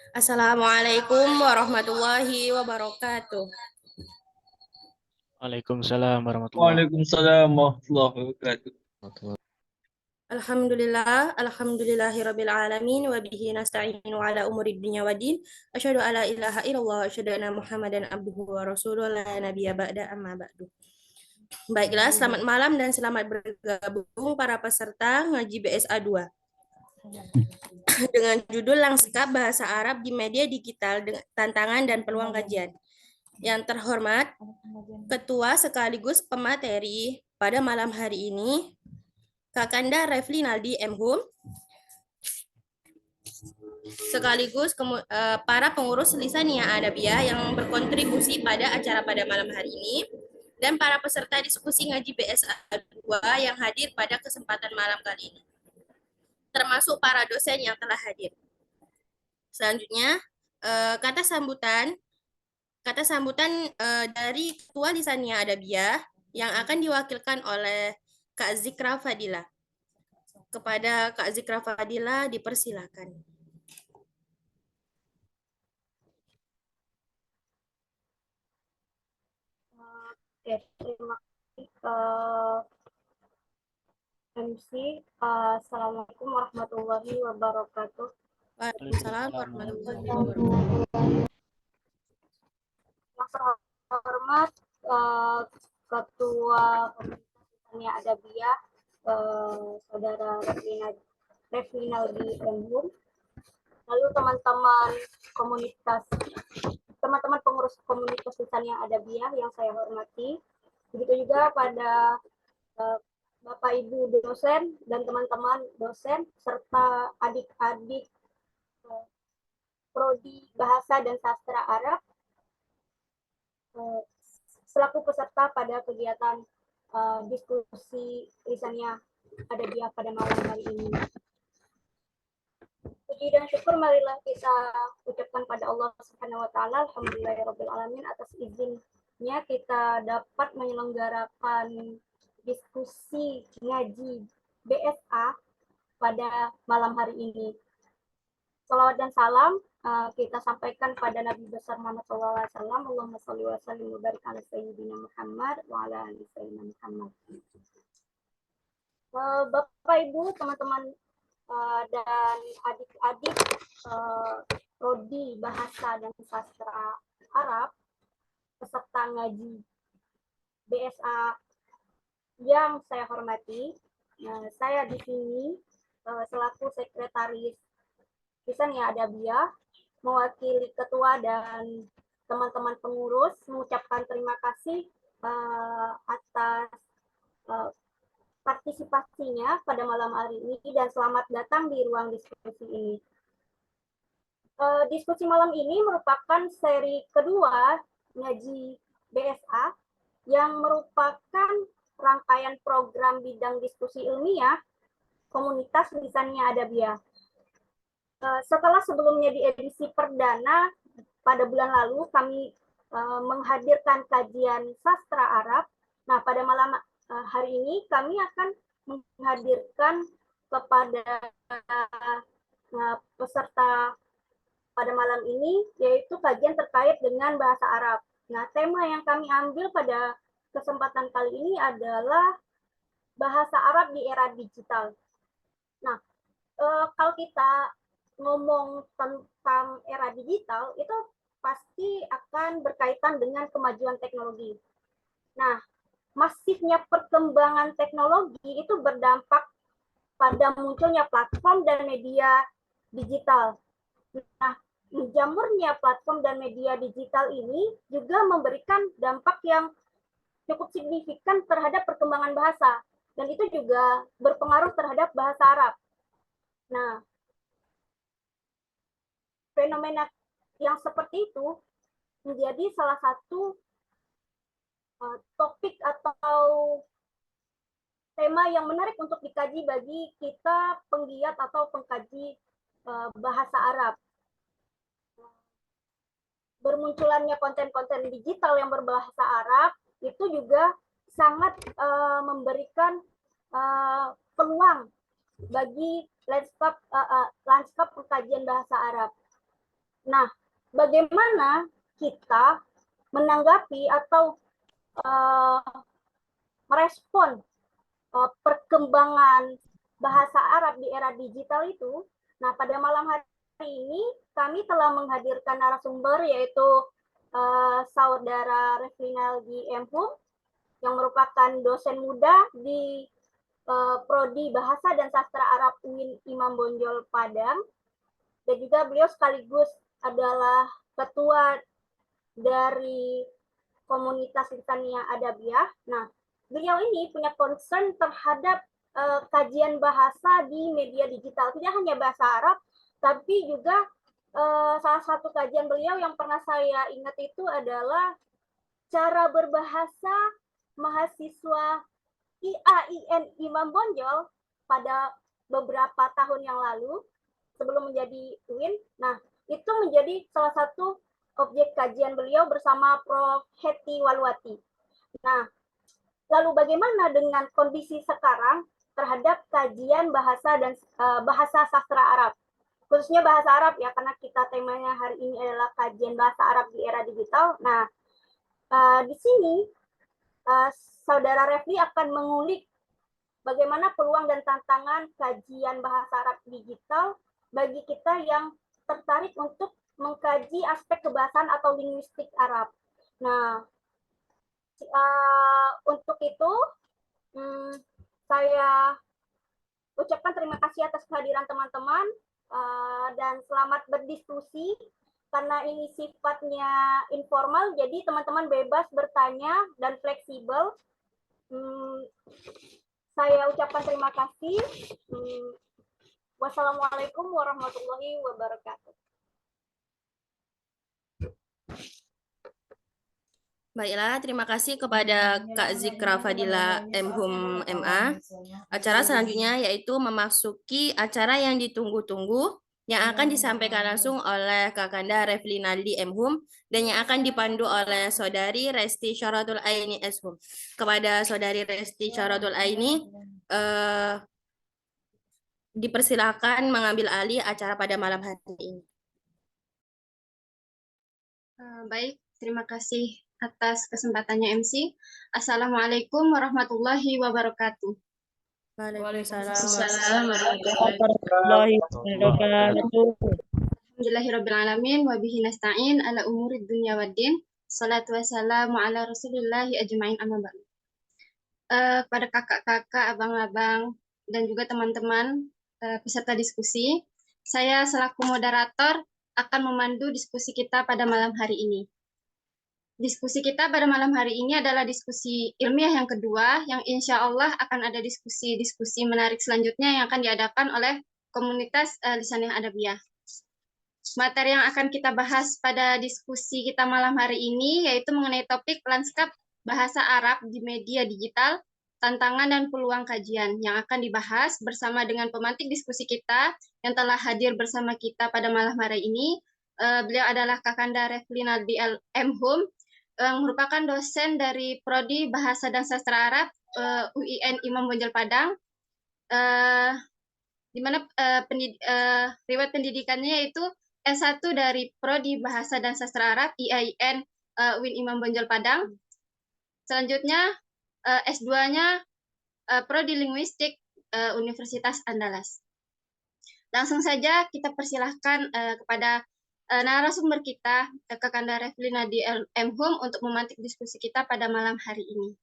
Assalamualaikum warahmatullahi wabarakatuh. Waalaikumsalam warahmatullah. Waalaikumsalam warahmatullahi wabarakatuh. Alhamdulillahirabbil alamin wa bihi nasta'inu ala umuri dunya waddin. Asyhadu alla ilaha illallah wa asyhadu anna Muhammadan abduhu wa rasuluhu la nabiyya ba'da amma ba'du. Baiklah, selamat malam dan selamat bergabung para peserta ngaji BSA 2 dengan judul Langskap Bahasa Arab di Media Digital dengan Tantangan dan Peluang Kajian. Yang terhormat, Ketua sekaligus pemateri pada malam hari ini, Kakanda Refli Naldi M.Hum, sekaligus para pengurus Lisania Adabiyah yang berkontribusi pada acara pada malam hari ini, dan para peserta diskusi ngaji BSA 2 yang hadir pada kesempatan malam kali ini, termasuk para dosen yang telah hadir. Selanjutnya, kata sambutan dari Ketua Lisania Adabiyah yang akan diwakilkan oleh Kak Zikra Fadila. Kepada Kak Zikra Fadila dipersilakan. Oke, terima kasih MC. Assalamualaikum warahmatullahi wabarakatuh. Waalaikumsalam warahmatullahi wabarakatuh. Yang terhormat Ketua Lisania Adabiyah, Saudara Refli Naldi M.Hum, lalu teman-teman pengurus komunitas Lisania Adabiyah yang saya hormati, begitu juga pada Bapak Ibu dosen dan teman-teman dosen serta adik-adik prodi Bahasa dan Sastra Arab selaku peserta pada kegiatan diskusi Lisania Adabiyah pada malam hari ini. Puji dan syukur marilah kita ucapkan pada Allah Subhanahu wa taala, alhamdulillahirabbil alamin, atas izinnya kita dapat menyelenggarakan diskusi ngaji BSA pada malam hari ini. Salawat dan salam kita sampaikan pada Nabi besar Muhammad SAW. Allahumma sholli wa sallim wa barik ala sayyidina Muhammad wa ala ali sayyidina Muhammad. Bapak Ibu, teman-teman dan adik-adik prodi Bahasa dan Sastra Arab peserta ngaji BSA yang saya hormati, saya di sini selaku sekretaris Lisania Adabiyah mewakili ketua dan teman-teman pengurus mengucapkan terima kasih atas partisipasinya pada malam hari ini dan selamat datang di ruang diskusi ini. Diskusi malam ini merupakan seri kedua ngaji BSA yang merupakan rangkaian program bidang diskusi ilmiah komunitas Lisania Adabiyah. Setelah sebelumnya di edisi perdana pada bulan lalu kami menghadirkan kajian sastra Arab. Nah, pada malam hari ini kami akan menghadirkan kepada peserta pada malam ini yaitu kajian terkait dengan bahasa Arab. Nah, tema yang kami ambil pada kesempatan kali ini adalah bahasa Arab di era digital. Nah, kalau kita ngomong tentang era digital itu pasti akan berkaitan dengan kemajuan teknologi. Nah, masifnya perkembangan teknologi itu berdampak pada munculnya platform dan media digital. Nah, menjamurnya platform dan media digital ini juga memberikan dampak yang cukup signifikan terhadap perkembangan bahasa, dan itu juga berpengaruh terhadap bahasa Arab. Nah, fenomena yang seperti itu menjadi salah satu topik atau tema yang menarik untuk dikaji bagi kita penggiat atau pengkaji bahasa Arab. Bermunculannya konten-konten digital yang berbahasa Arab itu juga sangat memberikan peluang bagi lanskap pengkajian bahasa Arab. Nah, bagaimana kita menanggapi atau merespon perkembangan bahasa Arab di era digital itu? Nah, pada malam hari ini kami telah menghadirkan narasumber yaitu Saudara Reflinaldi M.Hum yang merupakan dosen muda di Prodi Bahasa dan Sastra Arab UIN Imam Bonjol Padang, dan juga beliau sekaligus adalah ketua dari komunitas Lisaniyah Adabiyah. Nah, beliau ini punya concern terhadap kajian bahasa di media digital, tidak hanya bahasa Arab, tapi juga salah satu kajian beliau yang pernah saya ingat itu adalah cara berbahasa mahasiswa IAIN Imam Bonjol pada beberapa tahun yang lalu sebelum menjadi UIN. Nah, itu menjadi salah satu objek kajian beliau bersama Prof. Heti Walwati. Nah, lalu bagaimana dengan kondisi sekarang terhadap kajian bahasa dan bahasa sastra Arab? Khususnya bahasa Arab ya, karena kita temanya hari ini adalah kajian bahasa Arab di era digital. Nah, di sini Saudara Refli akan mengulik bagaimana peluang dan tantangan kajian bahasa Arab digital bagi kita yang tertarik untuk mengkaji aspek kebahasaan atau linguistik Arab. Nah, untuk itu saya ucapkan terima kasih atas kehadiran teman-teman dan selamat berdiskusi. Karena ini sifatnya informal, jadi teman-teman bebas bertanya dan fleksibel. Saya ucapkan terima kasih. Wassalamualaikum warahmatullahi wabarakatuh. Baiklah, terima kasih kepada Kak Zikra Fadila M.Hum MA. Acara selanjutnya yaitu memasuki acara yang ditunggu-tunggu yang akan disampaikan langsung oleh Kakanda Reflinaldi M.Hum dan yang akan dipandu oleh Saudari Resti Syaratul Aini S.Hum. Kepada Saudari Resti Syaratul Aini, dipersilakan mengambil alih acara pada malam hari ini. Baik, terima kasih atas kesempatannya MC. Assalamualaikum warahmatullahi wabarakatuh. Waalaikumsalam warahmatullahi wabarakatuh. Alhamdulillahirrabbilalamin wabihi nasta'in ala umurid dunya waddin. Salatu wassalamu ala rasulillahi ajma'in amma ba'du. Kepada kakak-kakak, abang-abang, dan juga teman-teman peserta diskusi, saya selaku moderator akan memandu diskusi kita pada malam hari ini. Diskusi kita pada malam hari ini adalah diskusi ilmiah yang kedua, yang insya Allah akan ada diskusi-diskusi menarik selanjutnya yang akan diadakan oleh komunitas Lisaniyah Adabiyah. Materi yang akan kita bahas pada diskusi kita malam hari ini yaitu mengenai topik lanskap bahasa Arab di media digital, tantangan dan peluang kajian yang akan dibahas bersama dengan pemantik diskusi kita yang telah hadir bersama kita pada malam hari ini. Beliau adalah Kakanda Reflinaldi M.Hum, yang merupakan dosen dari Prodi Bahasa dan Sastra Arab UIN Imam Bonjol Padang, di mana riwayat pendidikannya yaitu S1 dari Prodi Bahasa dan Sastra Arab IAIN UIN Imam Bonjol Padang. Selanjutnya S2-nya Prodi Linguistik Universitas Andalas. Langsung saja kita persilahkan kepada narasumber kita, Kakanda Reflinaldi M.Hum, untuk memantik diskusi kita pada malam hari ini.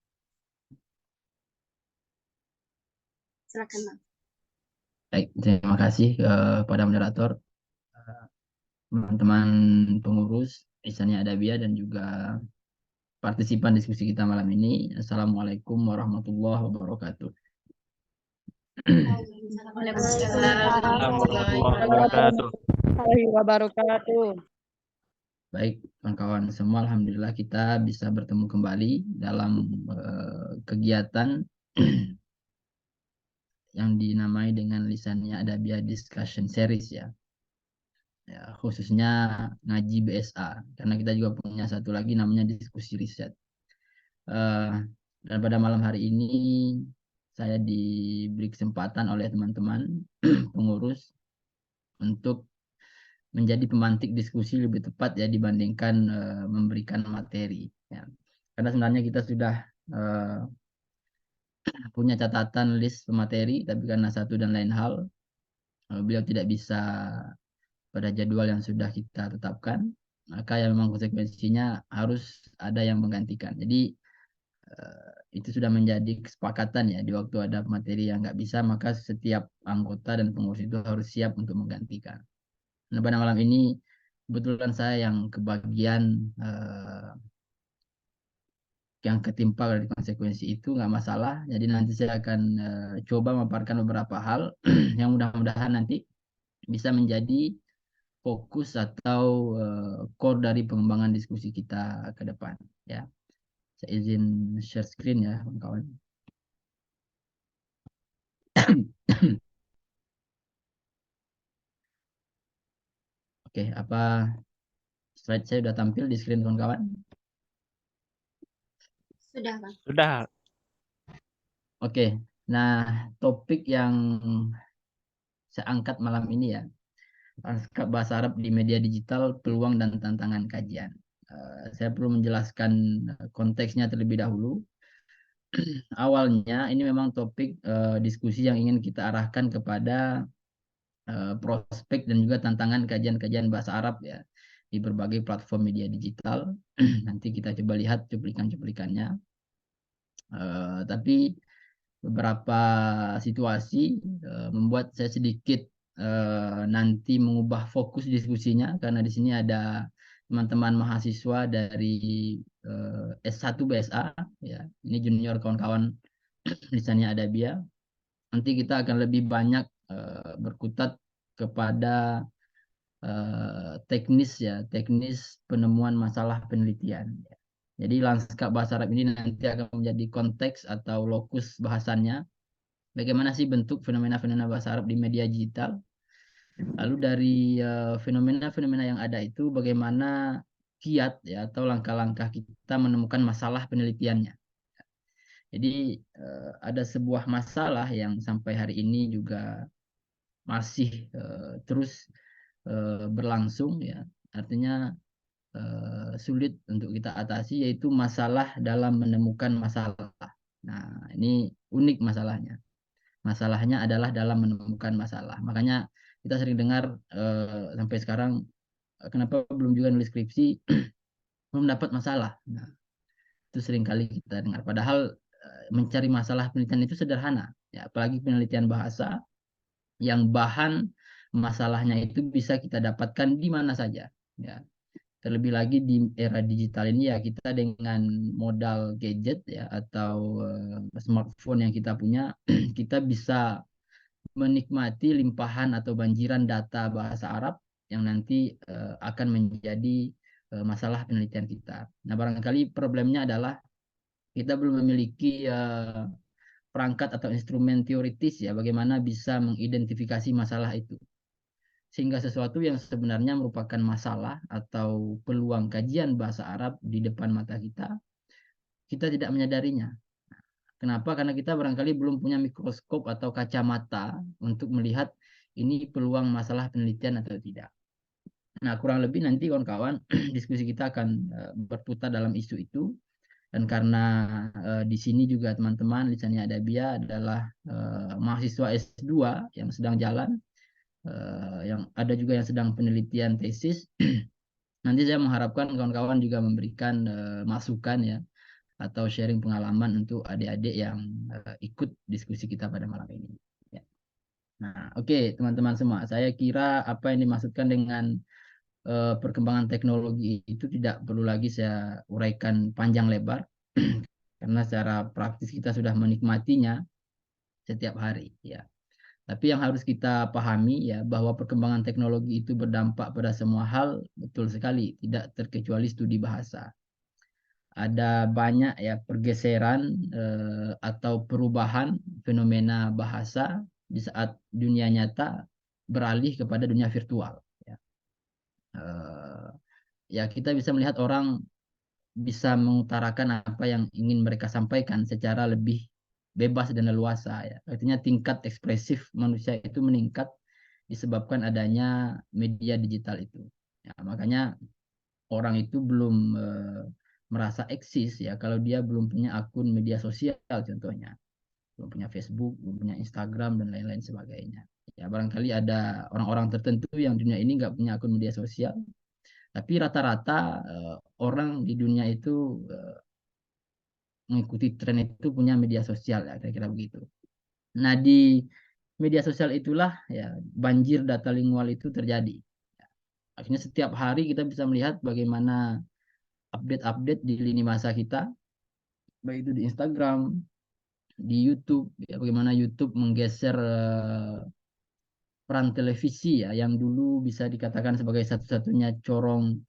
Silakan, Bang. Baik, terima kasih kepada moderator, teman-teman pengurus Lisaniyah Adabiyah dan juga partisipan diskusi kita malam ini. Assalamualaikum warahmatullahi wabarakatuh. Warahmatullahi wabarakatuh. Baik, kawan-kawan semua, alhamdulillah kita bisa bertemu kembali dalam kegiatan yang dinamai dengan Lisaniyah Adabiyah Discussion Series ya. Khususnya ngaji BSA, karena kita juga punya satu lagi namanya diskusi riset. Dan pada malam hari ini saya diberi kesempatan oleh teman-teman pengurus untuk menjadi pemantik diskusi lebih tepat ya dibandingkan memberikan materi. Ya. Karena sebenarnya kita sudah punya catatan list pemateri, tapi karena satu dan lain hal beliau tidak bisa pada jadwal yang sudah kita tetapkan, maka yang memang konsekuensinya harus ada yang menggantikan. Jadi itu sudah menjadi kesepakatan ya, di waktu ada materi yang nggak bisa, maka setiap anggota dan pengurus itu harus siap untuk menggantikan. Nah, pada malam ini kebetulan saya yang kebagian yang ketimpa dari konsekuensi itu, nggak masalah. Jadi nanti saya akan coba memaparkan beberapa hal yang mudah-mudahan nanti bisa menjadi fokus atau core dari pengembangan diskusi kita ke depan. Ya, saya izin share screen ya, kawan-kawan. Oke, apa slide saya sudah tampil di screen kawan-kawan? Sudah, Bang. Sudah. Oke, nah topik yang saya angkat malam ini ya, lanskap bahasa Arab di media digital, peluang dan tantangan kajian. Saya perlu menjelaskan konteksnya terlebih dahulu. Awalnya ini memang topik diskusi yang ingin kita arahkan kepada prospek dan juga tantangan kajian-kajian bahasa Arab ya di berbagai platform media digital. Nanti kita coba lihat cuplikan-cuplikannya. Tapi beberapa situasi membuat saya sedikit nanti mengubah fokus diskusinya, karena di sini ada teman-teman mahasiswa dari S1 BSA ya, ini junior kawan-kawan lisannya Adabia. Nanti kita akan lebih banyak berkutat kepada teknis ya, teknis penemuan masalah penelitian. Jadi lanskap bahasa Arab ini nanti akan menjadi konteks atau lokus bahasannya. Bagaimana sih bentuk fenomena-fenomena bahasa Arab di media digital? Lalu dari fenomena-fenomena yang ada itu bagaimana kiat ya atau langkah-langkah kita menemukan masalah penelitiannya. Jadi ada sebuah masalah yang sampai hari ini juga masih terus berlangsung ya. Artinya sulit untuk kita atasi, yaitu masalah dalam menemukan masalah. Nah, ini unik masalahnya. Masalahnya adalah dalam menemukan masalah. Makanya kita sering dengar sampai sekarang, kenapa belum juga nulis skripsi, belum dapat masalah. Nah, itu sering kali kita dengar. Padahal mencari masalah penelitian itu sederhana. Ya, apalagi penelitian bahasa yang bahan masalahnya itu bisa kita dapatkan di mana saja. Ya. Terlebih lagi di era digital ini ya, kita dengan modal gadget ya atau smartphone yang kita punya, kita bisa menikmati limpahan atau banjiran data bahasa Arab yang nanti akan menjadi masalah penelitian kita. Nah, barangkali problemnya adalah kita belum memiliki perangkat atau instrumen teoritis ya, bagaimana bisa mengidentifikasi masalah itu. Sehingga sesuatu yang sebenarnya merupakan masalah atau peluang kajian bahasa Arab di depan mata kita, kita tidak menyadarinya. Kenapa? Karena kita barangkali belum punya mikroskop atau kacamata untuk melihat ini peluang masalah penelitian atau tidak. Nah, kurang lebih nanti kawan-kawan diskusi kita akan berputar dalam isu itu. Dan karena di sini juga teman-teman lisannya Adabia adalah mahasiswa S2 yang sedang jalan, yang ada juga yang sedang penelitian tesis. Nanti saya mengharapkan kawan-kawan juga memberikan masukan ya atau sharing pengalaman untuk adik-adik yang ikut diskusi kita pada malam ini. Ya. Nah, oke, teman-teman semua, saya kira apa yang dimaksudkan dengan perkembangan teknologi itu tidak perlu lagi saya uraikan panjang lebar karena secara praktis kita sudah menikmatinya setiap hari ya. Tapi yang harus kita pahami ya, bahwa perkembangan teknologi itu berdampak pada semua hal, betul sekali, tidak terkecuali studi bahasa. Ada banyak ya pergeseran atau perubahan fenomena bahasa di saat dunia nyata beralih kepada dunia virtual. Ya. Ya, kita bisa melihat orang bisa mengutarakan apa yang ingin mereka sampaikan secara lebih bebas dan leluasa ya. Artinya tingkat ekspresif manusia itu meningkat disebabkan adanya media digital itu. Ya, makanya orang itu belum merasa eksis ya kalau dia belum punya akun media sosial contohnya, belum punya Facebook, belum punya Instagram dan lain-lain sebagainya. Ya barangkali ada orang-orang tertentu yang dunia ini nggak punya akun media sosial, tapi rata-rata orang di dunia itu mengikuti tren itu punya media sosial ya kira-kira begitu. Nah di media sosial itulah ya banjir data lingual itu terjadi. Akhirnya setiap hari kita bisa melihat bagaimana update-update di lini masa kita, baik itu di Instagram, di YouTube, ya, bagaimana YouTube menggeser peran televisi ya, yang dulu bisa dikatakan sebagai satu-satunya corong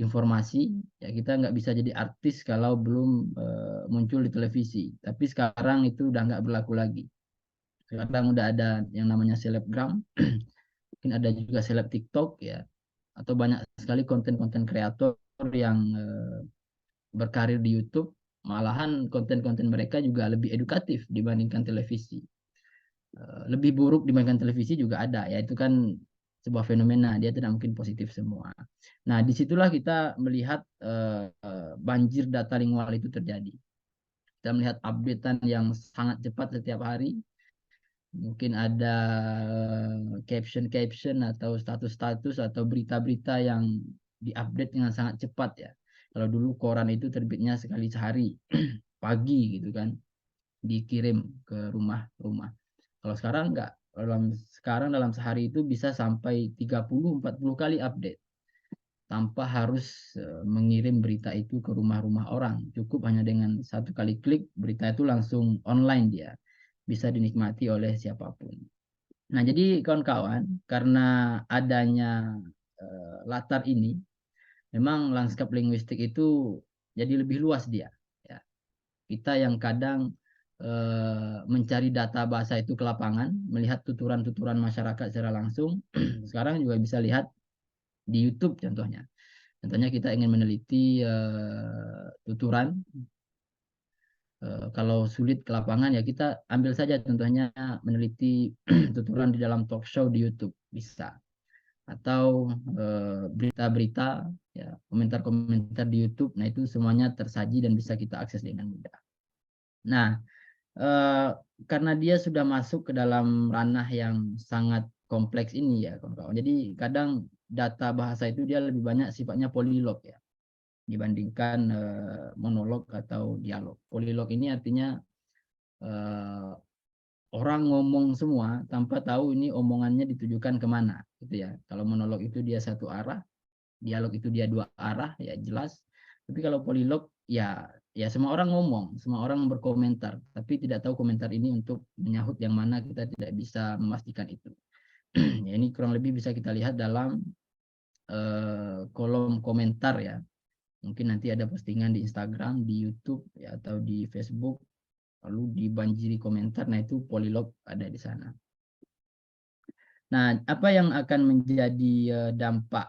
informasi, ya kita nggak bisa jadi artis kalau belum muncul di televisi. Tapi sekarang itu udah nggak berlaku lagi. Sekarang udah ada yang namanya selebgram, mungkin ada juga seleb TikTok ya, atau banyak sekali konten-konten kreator yang berkarir di YouTube, malahan konten-konten mereka juga lebih edukatif dibandingkan televisi. Lebih buruk dibandingkan televisi juga ada, ya itu kan sebuah fenomena, dia tidak mungkin positif semua. Nah, disitulah kita melihat banjir data lingual itu terjadi. Kita melihat updatean yang sangat cepat setiap hari. Mungkin ada caption-caption atau status-status atau berita-berita yang diupdate dengan sangat cepat ya. Kalau dulu koran itu terbitnya sekali sehari, pagi gitu kan, dikirim ke rumah-rumah. Kalau sekarang enggak, sekarang dalam sehari itu bisa sampai 30-40 kali update. Tanpa harus mengirim berita itu ke rumah-rumah orang. Cukup hanya dengan satu kali klik, berita itu langsung online dia. Bisa dinikmati oleh siapapun. Nah, jadi kawan-kawan, karena adanya latar ini, memang lanskap linguistik itu jadi lebih luas dia. Ya. Kita yang kadang mencari data bahasa itu ke lapangan, melihat tuturan-tuturan masyarakat secara langsung, sekarang juga bisa lihat di YouTube contohnya. Contohnya kita ingin meneliti tuturan, kalau sulit ke lapangan ya kita ambil saja contohnya meneliti tuturan di dalam talk show di YouTube bisa. Atau berita-berita, ya, komentar-komentar di YouTube, nah itu semuanya tersaji dan bisa kita akses dengan mudah. Nah, karena dia sudah masuk ke dalam ranah yang sangat kompleks ini ya kawan-kawan. Jadi kadang data bahasa itu dia lebih banyak sifatnya polilog ya dibandingkan monolog atau dialog. Polilog ini artinya orang ngomong semua tanpa tahu ini omongannya ditujukan kemana gitu ya. Kalau monolog itu dia satu arah, dialog itu dia dua arah ya jelas. Tapi kalau polilog ya semua orang ngomong, semua orang berkomentar, tapi tidak tahu komentar ini untuk menyahut yang mana kita tidak bisa memastikan itu. Ya, ini kurang lebih bisa kita lihat dalam kolom komentar ya. Mungkin nanti ada postingan di Instagram, di YouTube ya, atau di Facebook, lalu dibanjiri komentar, nah itu polilog ada di sana. Nah, apa yang akan menjadi dampak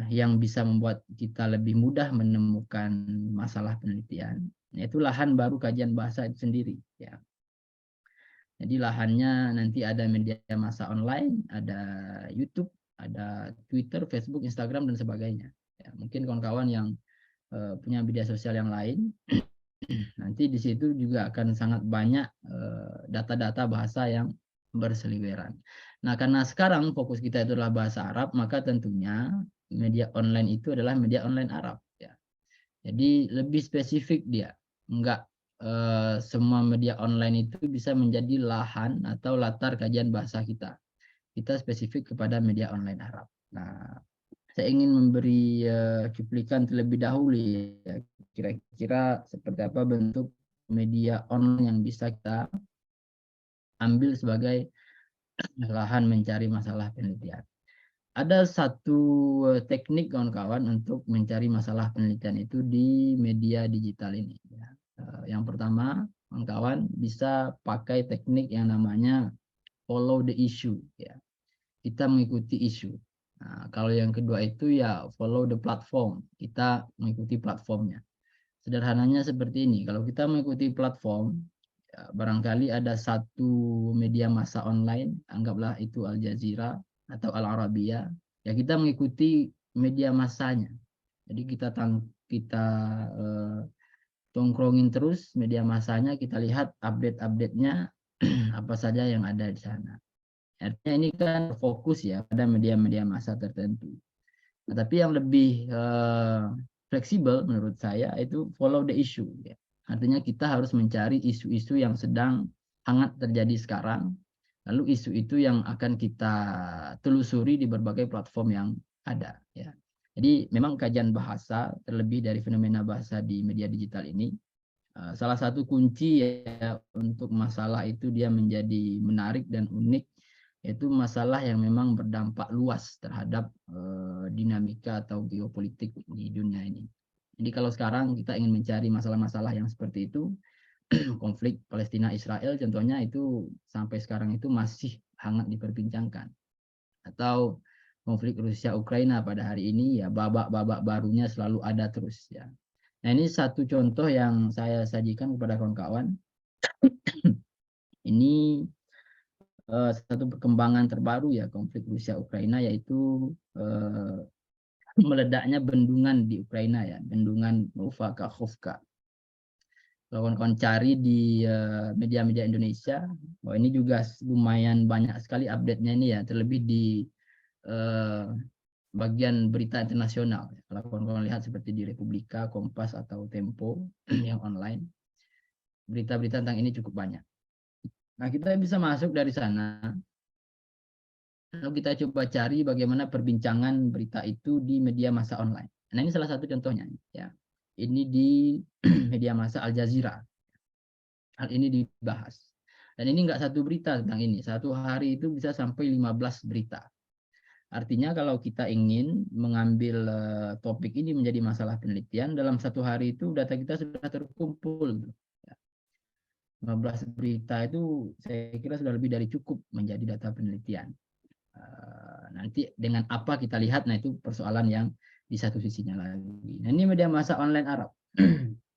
yang bisa membuat kita lebih mudah menemukan masalah penelitian, yaitu lahan baru kajian bahasa itu sendiri. Ya. Jadi lahannya nanti ada media massa online, ada YouTube, ada Twitter, Facebook, Instagram, dan sebagainya. Ya, mungkin kawan-kawan yang punya media sosial yang lain, nanti di situ juga akan sangat banyak data-data bahasa yang berseliweran. Nah, karena sekarang fokus kita itu adalah bahasa Arab, maka tentunya media online itu adalah media online Arab. Ya. Jadi lebih spesifik dia, enggak semua media online itu bisa menjadi lahan atau latar kajian bahasa kita. Kita spesifik kepada media online Arab. Nah, saya ingin memberi cuplikan terlebih dahulu ya, kira-kira seperti apa bentuk media online yang bisa kita ambil sebagai lahan mencari masalah penelitian. Ada satu teknik kawan-kawan untuk mencari masalah penelitian itu di media digital ini. Yang pertama, kawan-kawan bisa pakai teknik yang namanya follow the issue. Ya. Kita mengikuti isu. Nah, kalau yang kedua itu ya follow the platform. Kita mengikuti platformnya. Sederhananya seperti ini. Kalau kita mengikuti platform, barangkali ada satu media massa online, anggaplah itu Al Jazeera atau Al Arabia, ya kita mengikuti media massanya. Jadi kita tongkrongin terus media massanya, kita lihat update-update-nya apa saja yang ada di sana. Artinya ini kan fokus ya pada media-media massa tertentu. Nah, tapi yang lebih fleksibel menurut saya itu follow the issue. Ya. Artinya kita harus mencari isu-isu yang sedang hangat terjadi sekarang, lalu isu itu yang akan kita telusuri di berbagai platform yang ada. Ya. Jadi memang kajian bahasa, terlebih dari fenomena bahasa di media digital ini, salah satu kunci ya untuk masalah itu dia menjadi menarik dan unik, yaitu masalah yang memang berdampak luas terhadap dinamika atau geopolitik di dunia ini. Jadi kalau sekarang kita ingin mencari masalah-masalah yang seperti itu, konflik Palestina-Israel contohnya itu sampai sekarang itu masih hangat diperbincangkan. Atau konflik Rusia-Ukraina pada hari ini ya babak-babak barunya selalu ada terus ya. Nah ini satu contoh yang saya sajikan kepada kawan-kawan. Ini satu perkembangan terbaru ya konflik Rusia-Ukraina, yaitu meledaknya bendungan di Ukraina ya, bendungan Nova Kakhovka. Kalau kawan-kawan cari di media-media Indonesia, ini juga lumayan banyak sekali update-nya ini ya, terlebih di bagian berita internasional. Kalau kawan-kawan lihat seperti di Republika, Kompas atau Tempo yang online, berita-berita tentang ini cukup banyak. Nah, kita bisa masuk dari sana. Lalu kita coba cari bagaimana perbincangan berita itu di media massa online. Nah, ini salah satu contohnya. Ya. Ini di media massa Al Jazeera. Hal ini dibahas. Dan ini enggak satu berita tentang ini. Satu hari itu bisa sampai 15 berita. Artinya kalau kita ingin mengambil topik ini menjadi masalah penelitian, dalam satu hari itu data kita sudah terkumpul. 15 berita itu saya kira sudah lebih dari cukup menjadi data penelitian. Nanti dengan apa kita lihat, nah itu persoalan yang di satu sisinya lagi. Nah ini media massa online Arab.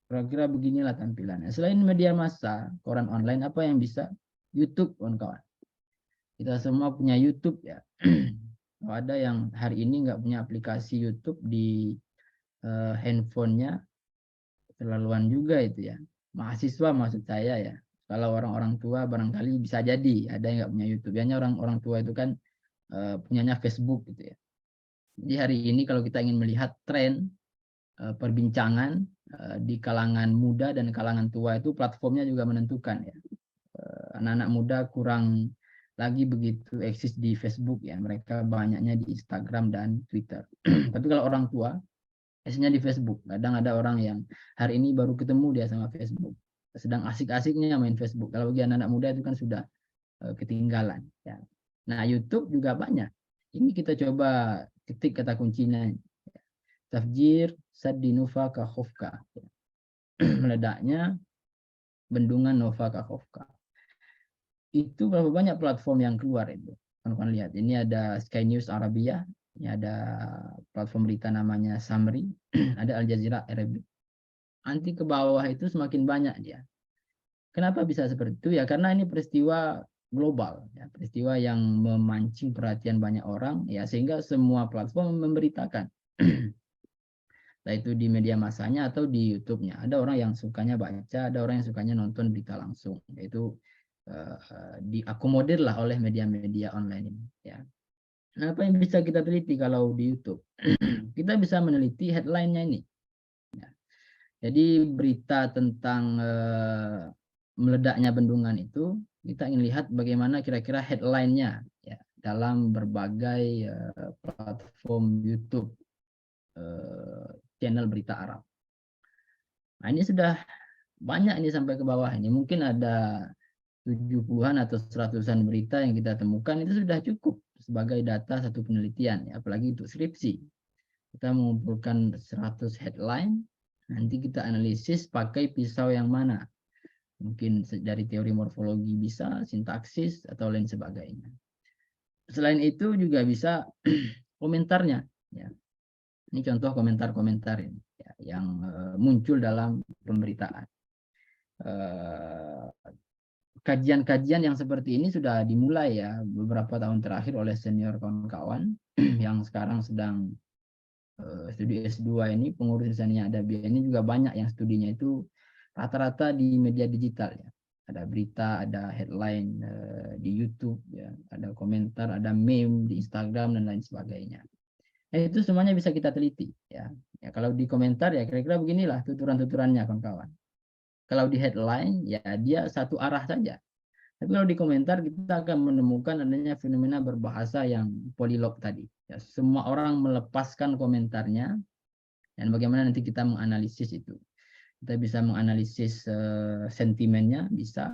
Kira-kira beginilah tampilannya. Selain media massa, koran online, apa yang bisa? YouTube, kawan-kawan. Kita semua punya YouTube ya. Kalau ada yang hari ini nggak punya aplikasi YouTube di handphonenya, terlaluan juga itu ya. Mahasiswa maksud saya ya. Kalau orang-orang tua barangkali bisa jadi ada yang nggak punya YouTube. Biasanya orang-orang tua itu kan punyanya Facebook gitu ya. Jadi hari ini kalau kita ingin melihat tren perbincangan di kalangan muda dan kalangan tua, itu platformnya juga menentukan ya. Anak-anak muda kurang lagi begitu eksis di Facebook ya. Mereka banyaknya di Instagram dan Twitter. Tapi kalau orang tua biasanya di Facebook. Kadang ada orang yang hari ini baru ketemu dia sama Facebook, sedang asik-asiknya main Facebook. Kalau bagi anak-anak muda itu kan sudah ketinggalan ya. Nah, YouTube juga banyak. Ini kita coba ketik kata kuncinya. Tafjir Saddi Nova Kakhovka. Meledaknya bendungan Nova Kakhovka. Itu berapa banyak platform yang keluar itu. Kawan-kawan lihat. Ini ada Sky News Arabia. Ini ada platform berita namanya Samri, ada Al Jazeera Arabic. Nanti ke bawah itu semakin banyak dia. Kenapa bisa seperti itu? Ya karena ini peristiwa global, ya, peristiwa yang memancing perhatian banyak orang, ya sehingga semua platform memberitakan. Nah itu di media massanya atau di YouTube-nya. Ada orang yang sukanya baca, ada orang yang sukanya nonton berita langsung. Yaitu diakomodir lah oleh media-media online ini. Ya. Nah, apa yang bisa kita teliti kalau di YouTube? Kita bisa meneliti headline-nya ini. Ya. Jadi berita tentang meledaknya bendungan itu, kita ingin lihat bagaimana kira-kira headline-nya ya, dalam berbagai platform YouTube channel berita Arab. Nah, ini sudah banyak ini sampai ke bawah ini. Mungkin ada 70-an atau 100-an berita yang kita temukan, itu sudah cukup sebagai data satu penelitian, ya, apalagi untuk skripsi. Kita mengumpulkan 100 headline, nanti kita analisis pakai pisau yang mana. Mungkin dari teori morfologi bisa, sintaksis, atau lain sebagainya. Selain itu juga bisa komentarnya. Ya. Ini contoh komentar-komentar ini ya, yang muncul dalam pemberitaan. kajian-kajian yang seperti ini sudah dimulai ya beberapa tahun terakhir oleh senior kawan-kawan yang sekarang sedang studi S2 ini, pengurus lisannya Adabiyah ini juga banyak yang studinya itu rata-rata di media digital ya. Ada berita, ada headline di YouTube ya, ada komentar, ada meme di Instagram dan lain sebagainya. Itu semuanya bisa kita teliti ya. Ya kalau di komentar ya kira-kira beginilah tuturan-tuturannya kawan-kawan. Kalau di headline ya dia satu arah saja. Tapi kalau di komentar kita akan menemukan adanya fenomena berbahasa yang polilog tadi. Ya, semua orang melepaskan komentarnya dan bagaimana nanti kita menganalisis itu. Kita bisa menganalisis sentimennya, bisa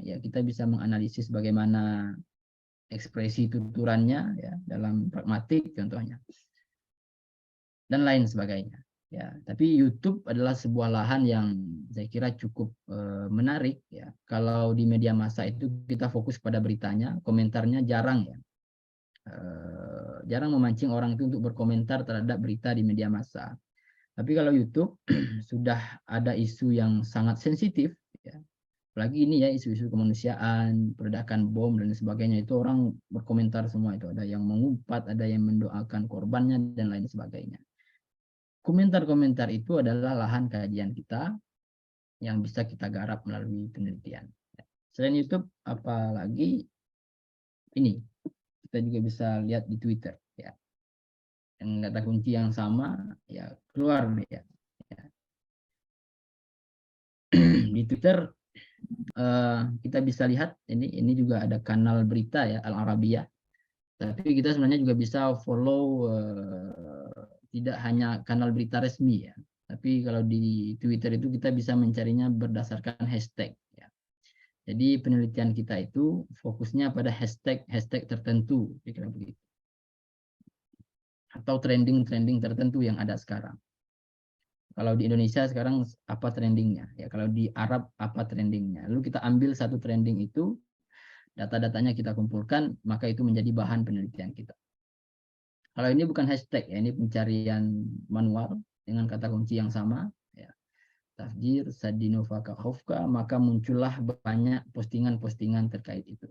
ya kita bisa menganalisis bagaimana ekspresi tuturannya ya dalam pragmatik contohnya dan lain sebagainya. Ya, tapi YouTube adalah sebuah lahan yang saya kira cukup menarik ya. Kalau di media massa itu kita fokus pada beritanya, komentarnya jarang ya. Jarang memancing orang itu untuk berkomentar terhadap berita di media massa. Tapi kalau YouTube sudah ada isu yang sangat sensitif ya. Apalagi ini ya isu-isu kemanusiaan, peledakan bom dan sebagainya itu orang berkomentar semua itu. Ada yang mengumpat, ada yang mendoakan korbannya dan lain sebagainya. Komentar-komentar itu adalah lahan kajian kita yang bisa kita garap melalui penelitian. Selain YouTube, apalagi ini kita juga bisa lihat di Twitter ya. Yang kata kunci yang sama ya keluar ya. Di Twitter kita bisa lihat ini juga ada kanal berita ya Al Arabiyah. Tapi kita sebenarnya juga bisa follow tidak hanya kanal berita resmi ya, tapi kalau di Twitter itu kita bisa mencarinya berdasarkan hashtag ya. Jadi penelitian kita itu fokusnya pada hashtag tertentu, kira-kira begitu. Atau trending tertentu yang ada sekarang. Kalau di Indonesia sekarang apa trendingnya? Ya kalau di Arab apa trendingnya? Lalu kita ambil satu trending itu, data-datanya kita kumpulkan, maka itu menjadi bahan penelitian kita. Kalau ini bukan hashtag ya, ini pencarian manual dengan kata kunci yang sama ya. Tafjir, Sadinova, Kahofka, maka muncullah banyak postingan-postingan terkait itu.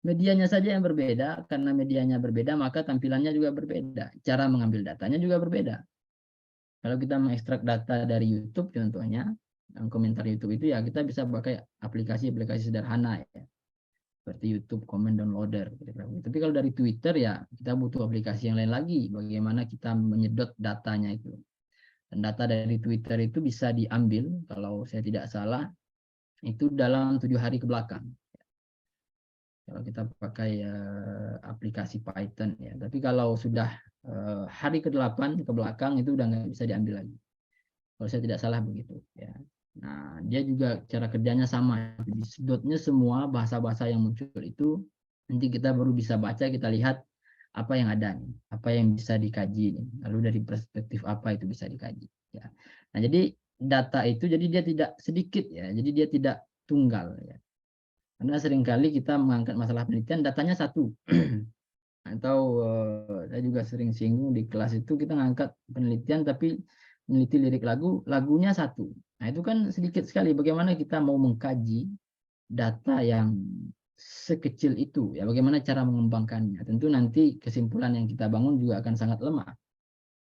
Medianya saja yang berbeda, karena medianya berbeda maka tampilannya juga berbeda. Cara mengambil datanya juga berbeda. Kalau kita mengekstrak data dari YouTube contohnya, komentar YouTube itu ya kita bisa pakai aplikasi-aplikasi sederhana ya. Seperti YouTube Comment Downloader. Tapi kalau dari Twitter ya kita butuh aplikasi yang lain lagi. Bagaimana kita menyedot datanya itu. Dan data dari Twitter itu bisa diambil, kalau saya tidak salah, itu dalam 7 hari ke belakang. Kalau kita pakai aplikasi Python ya. Tapi kalau sudah hari ke-8 ke belakang itu udah nggak bisa diambil lagi. Kalau saya tidak salah begitu ya. Nah, dia juga cara kerjanya sama. Disedotnya semua bahasa-bahasa yang muncul itu, nanti kita baru bisa baca, kita lihat apa yang ada nih, apa yang bisa dikaji nih. Lalu dari perspektif apa itu bisa dikaji. Ya. Nah, jadi data itu, jadi dia tidak sedikit ya, jadi dia tidak tunggal ya. Karena seringkali kita mengangkat masalah penelitian, datanya satu. Atau saya juga sering singgung di kelas itu kita ngangkat penelitian tapi meneliti lirik lagu, lagunya satu. Nah itu kan sedikit sekali. Bagaimana kita mau mengkaji data yang sekecil itu? Ya bagaimana cara mengembangkannya? Tentu nanti kesimpulan yang kita bangun juga akan sangat lemah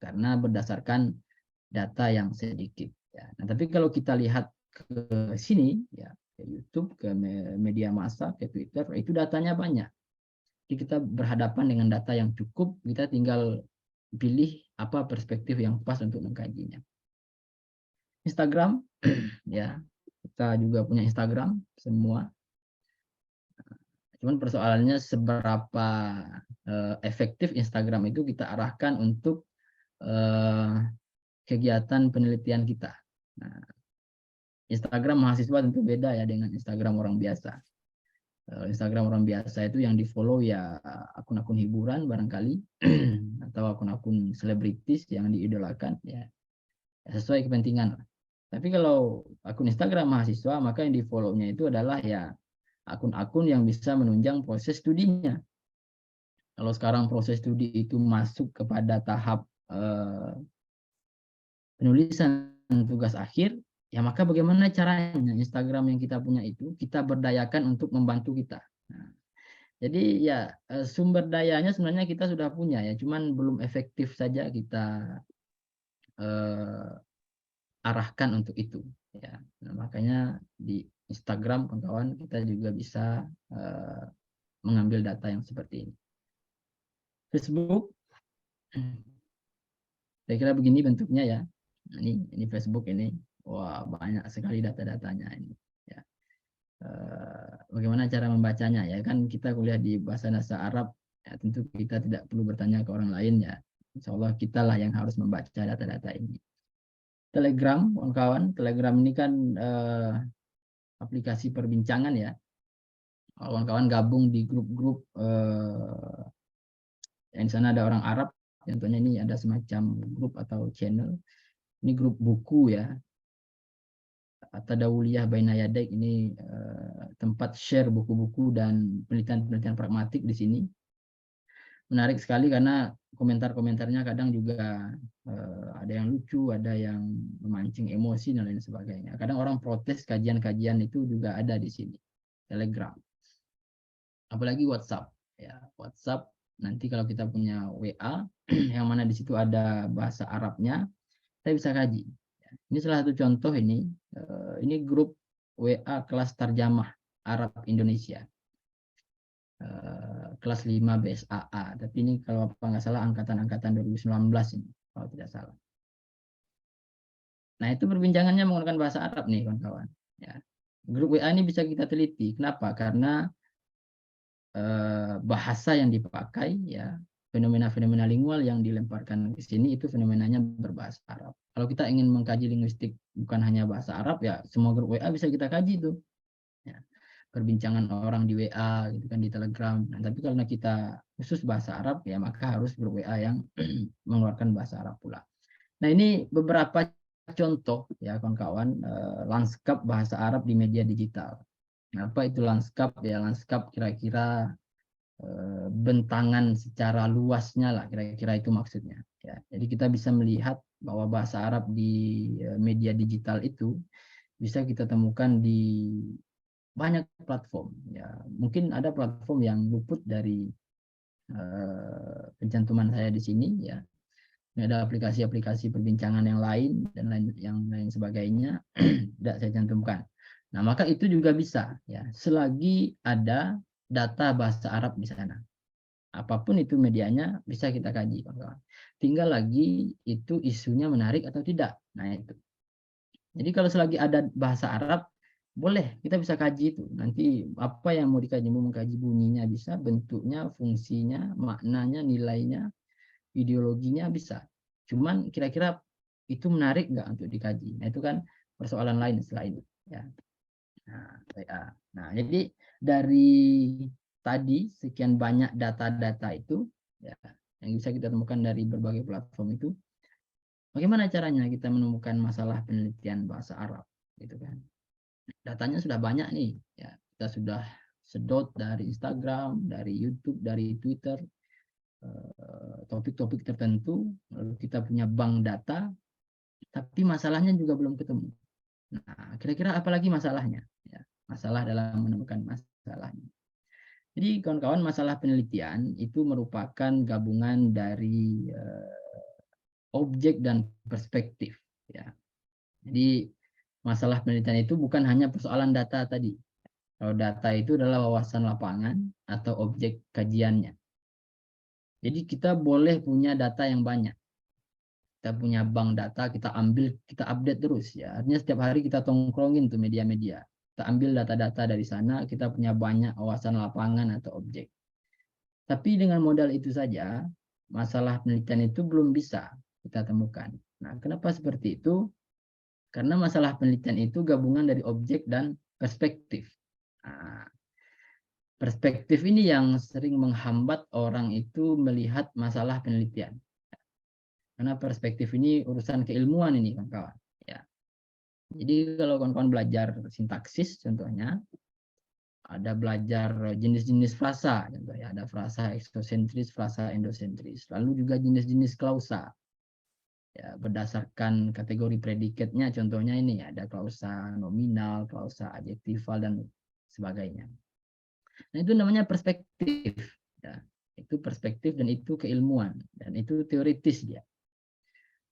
karena berdasarkan data yang sedikit. Ya. Nah tapi kalau kita lihat ke sini, ya ke YouTube, ke media massa, ke Twitter, itu datanya banyak. Jadi kita berhadapan dengan data yang cukup, kita tinggal pilih apa perspektif yang pas untuk mengkajinya. Instagram, ya kita juga punya Instagram semua. Cuman persoalannya seberapa efektif Instagram itu kita arahkan untuk kegiatan penelitian kita. Nah, Instagram mahasiswa tentu beda ya dengan Instagram orang biasa. Instagram orang biasa itu yang di follow ya akun-akun hiburan barangkali atau akun-akun selebritis yang diidolakan ya sesuai kepentingan. Tapi kalau akun Instagram mahasiswa maka yang di follow-nya itu adalah ya akun-akun yang bisa menunjang proses studinya. Kalau sekarang proses studi itu masuk kepada tahap penulisan tugas akhir, Ya maka bagaimana caranya Instagram yang kita punya itu kita berdayakan untuk membantu kita. Nah, jadi ya sumber dayanya sebenarnya kita sudah punya ya, cuman belum efektif saja kita arahkan untuk itu. Ya, nah, makanya di Instagram kawan-kawan kita juga bisa mengambil data yang seperti ini. Facebook, saya kira begini bentuknya ya. Nah, ini Facebook ini, wah banyak sekali data-datanya ini. Ya. Bagaimana cara membacanya ya kan kita kuliah di bahasa Arab, ya, tentu kita tidak perlu bertanya ke orang lain ya. Insya Allah kita lah yang harus membaca data-data ini. Telegram, kawan-kawan, Telegram ini kan aplikasi perbincangan ya. Kawan-kawan gabung di grup-grup yang di sana ada orang Arab, contohnya ini ada semacam grup atau channel. Ini grup buku ya. Tadawuliyah Baina Yadaik ini tempat share buku-buku dan penelitian-penelitian pragmatik di sini. Menarik sekali karena komentar-komentarnya kadang juga ada yang lucu, ada yang memancing emosi dan lain sebagainya. Kadang orang protes kajian-kajian itu juga ada di sini. Telegram. Apalagi WhatsApp ya. WhatsApp nanti kalau kita punya WA yang mana di situ ada bahasa Arabnya, kita bisa kaji. Ini salah satu contoh ini grup WA kelas Tarjamah Arab Indonesia. Kelas 5 BSAA. Tapi ini kalau apa nggak salah angkatan 2019 ini, kalau tidak salah. Nah, itu perbincangannya menggunakan bahasa Arab nih, kawan-kawan. Ya. Grup WA ini bisa kita teliti. Kenapa? Karena bahasa yang dipakai, ya, fenomena-fenomena lingual yang dilemparkan ke sini itu fenomenanya berbahasa Arab. Kalau kita ingin mengkaji linguistik bukan hanya bahasa Arab, ya semua grup WA bisa kita kaji tuh. Ya. Perbincangan orang di WA gitu kan, di Telegram. Nah, tapi karena kita khusus bahasa Arab ya maka harus grup WA yang mengeluarkan bahasa Arab pula. Nah, ini beberapa contoh ya kawan-kawan lanskap bahasa Arab di media digital. Nah, apa itu lanskap? Ya lanskap kira-kira bentangan secara luasnya lah, kira-kira itu maksudnya ya. Jadi kita bisa melihat bahwa bahasa Arab di media digital itu bisa kita temukan di banyak platform ya. Mungkin ada platform yang luput dari pencantuman saya di sini ya. Ada aplikasi-aplikasi perbincangan yang lain dan lain sebagainya tidak saya cantumkan. Nah, maka itu juga bisa ya selagi ada data bahasa Arab di sana. Apapun itu medianya bisa kita kaji, kawan-kawan. Tinggal lagi itu isunya menarik atau tidak. Nah, itu. Jadi kalau selagi ada bahasa Arab boleh kita bisa kaji itu. Nanti apa yang mau dikaji, mau mengkaji bunyinya bisa, bentuknya, fungsinya, maknanya, nilainya, ideologinya bisa. Cuman kira-kira itu menarik nggak untuk dikaji? Nah, itu kan persoalan lain setelah ini. Ya. Nah, jadi dari tadi sekian banyak data-data itu ya, yang bisa kita temukan dari berbagai platform itu, bagaimana caranya kita menemukan masalah penelitian bahasa Arab, gitu kan? Datanya sudah banyak nih, ya kita sudah sedot dari Instagram, dari YouTube, dari Twitter, topik-topik tertentu, lalu kita punya bank data, tapi masalahnya juga belum ketemu. Nah, kira-kira apa lagi masalahnya? Ya, masalah dalam menemukan masalahnya. Jadi kawan-kawan, masalah penelitian itu merupakan gabungan dari objek dan perspektif. Ya. Jadi masalah penelitian itu bukan hanya persoalan data tadi. Kalau data itu adalah wawasan lapangan atau objek kajiannya. Jadi kita boleh punya data yang banyak. Kita punya bank data, kita ambil, kita update terus. Ya. Artinya setiap hari kita tongkrongin tuh media-media. Kita ambil data-data dari sana, kita punya banyak wawasan lapangan atau objek. Tapi dengan modal itu saja, masalah penelitian itu belum bisa kita temukan. Nah, kenapa seperti itu? Karena masalah penelitian itu gabungan dari objek dan perspektif. Nah, perspektif ini yang sering menghambat orang itu melihat masalah penelitian. Karena perspektif ini urusan keilmuan ini, kawan-kawan. Ya. Jadi kalau kawan-kawan belajar sintaksis, contohnya, ada belajar jenis-jenis frasa, contohnya ada frasa eksosentris, frasa endosentris. Lalu juga jenis-jenis klausa. ya, berdasarkan kategori predikatnya. Contohnya ini ada klausa nominal, klausa adjektifal dan sebagainya. Nah, itu namanya perspektif. Ya. Itu perspektif dan itu keilmuan dan itu teoritis dia.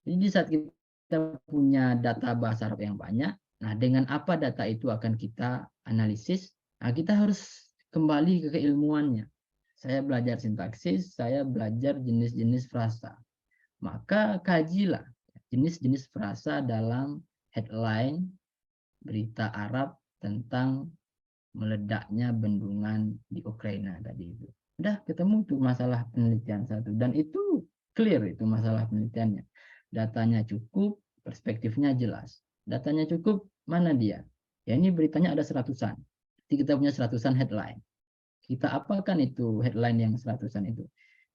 Jadi di saat kita punya data bahasa Arab yang banyak, nah dengan apa data itu akan kita analisis? Nah, kita harus kembali ke keilmuannya. Saya belajar sintaksis, saya belajar jenis-jenis frasa. Maka kajilah jenis-jenis frasa dalam headline berita Arab tentang meledaknya bendungan di Ukraina tadi itu. Udah ketemu tuh masalah penelitian satu dan itu clear itu masalah penelitiannya. Datanya cukup, perspektifnya jelas. Datanya cukup, mana dia? Ya ini beritanya ada seratusan. Jadi kita punya seratusan headline. Kita apakan itu headline yang seratusan itu?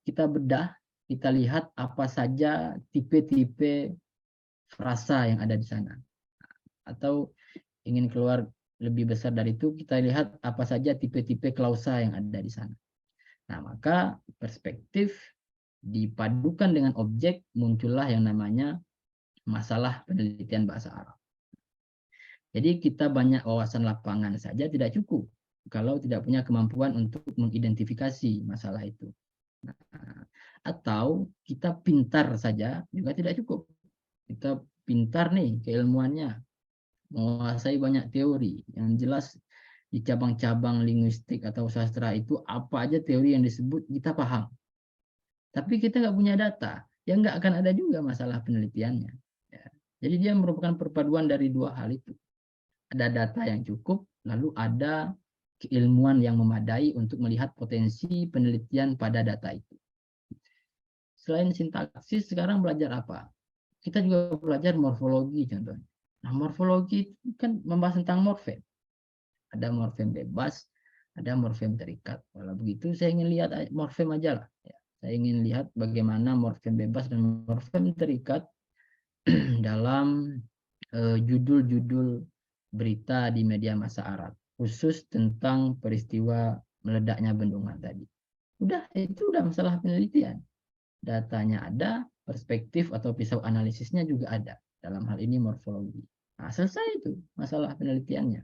Kita bedah, kita lihat apa saja tipe-tipe frasa yang ada di sana. Atau ingin keluar lebih besar dari itu, kita lihat apa saja tipe-tipe klausa yang ada di sana. Nah, maka perspektif dipadukan dengan objek, muncullah yang namanya masalah penelitian bahasa Arab. Jadi kita banyak wawasan lapangan saja tidak cukup kalau tidak punya kemampuan untuk mengidentifikasi masalah itu. Nah, atau kita pintar saja juga tidak cukup. Kita pintar nih keilmuannya, menguasai banyak teori. Yang jelas di cabang-cabang linguistik atau sastra itu apa aja teori yang disebut kita paham. Tapi kita nggak punya data, ya nggak akan ada juga masalah penelitiannya. Ya. Jadi dia merupakan perpaduan dari dua hal itu. Ada data yang cukup, lalu ada keilmuan yang memadai untuk melihat potensi penelitian pada data itu. Selain sintaksis, sekarang belajar apa? Kita juga belajar morfologi contohnya. Nah, morfologi itu kan membahas tentang morfem. Ada morfem bebas, ada morfem terikat. Kalau begitu, saya ingin lihat morfem aja lah. Ya. Saya ingin lihat bagaimana morfem bebas dan morfem terikat dalam judul-judul berita di media massa Arab, khusus tentang peristiwa meledaknya bendungan tadi. Udah, itu udah masalah penelitian. Datanya ada, perspektif atau pisau analisisnya juga ada. Dalam hal ini morfologi. Nah, selesai itu masalah penelitiannya.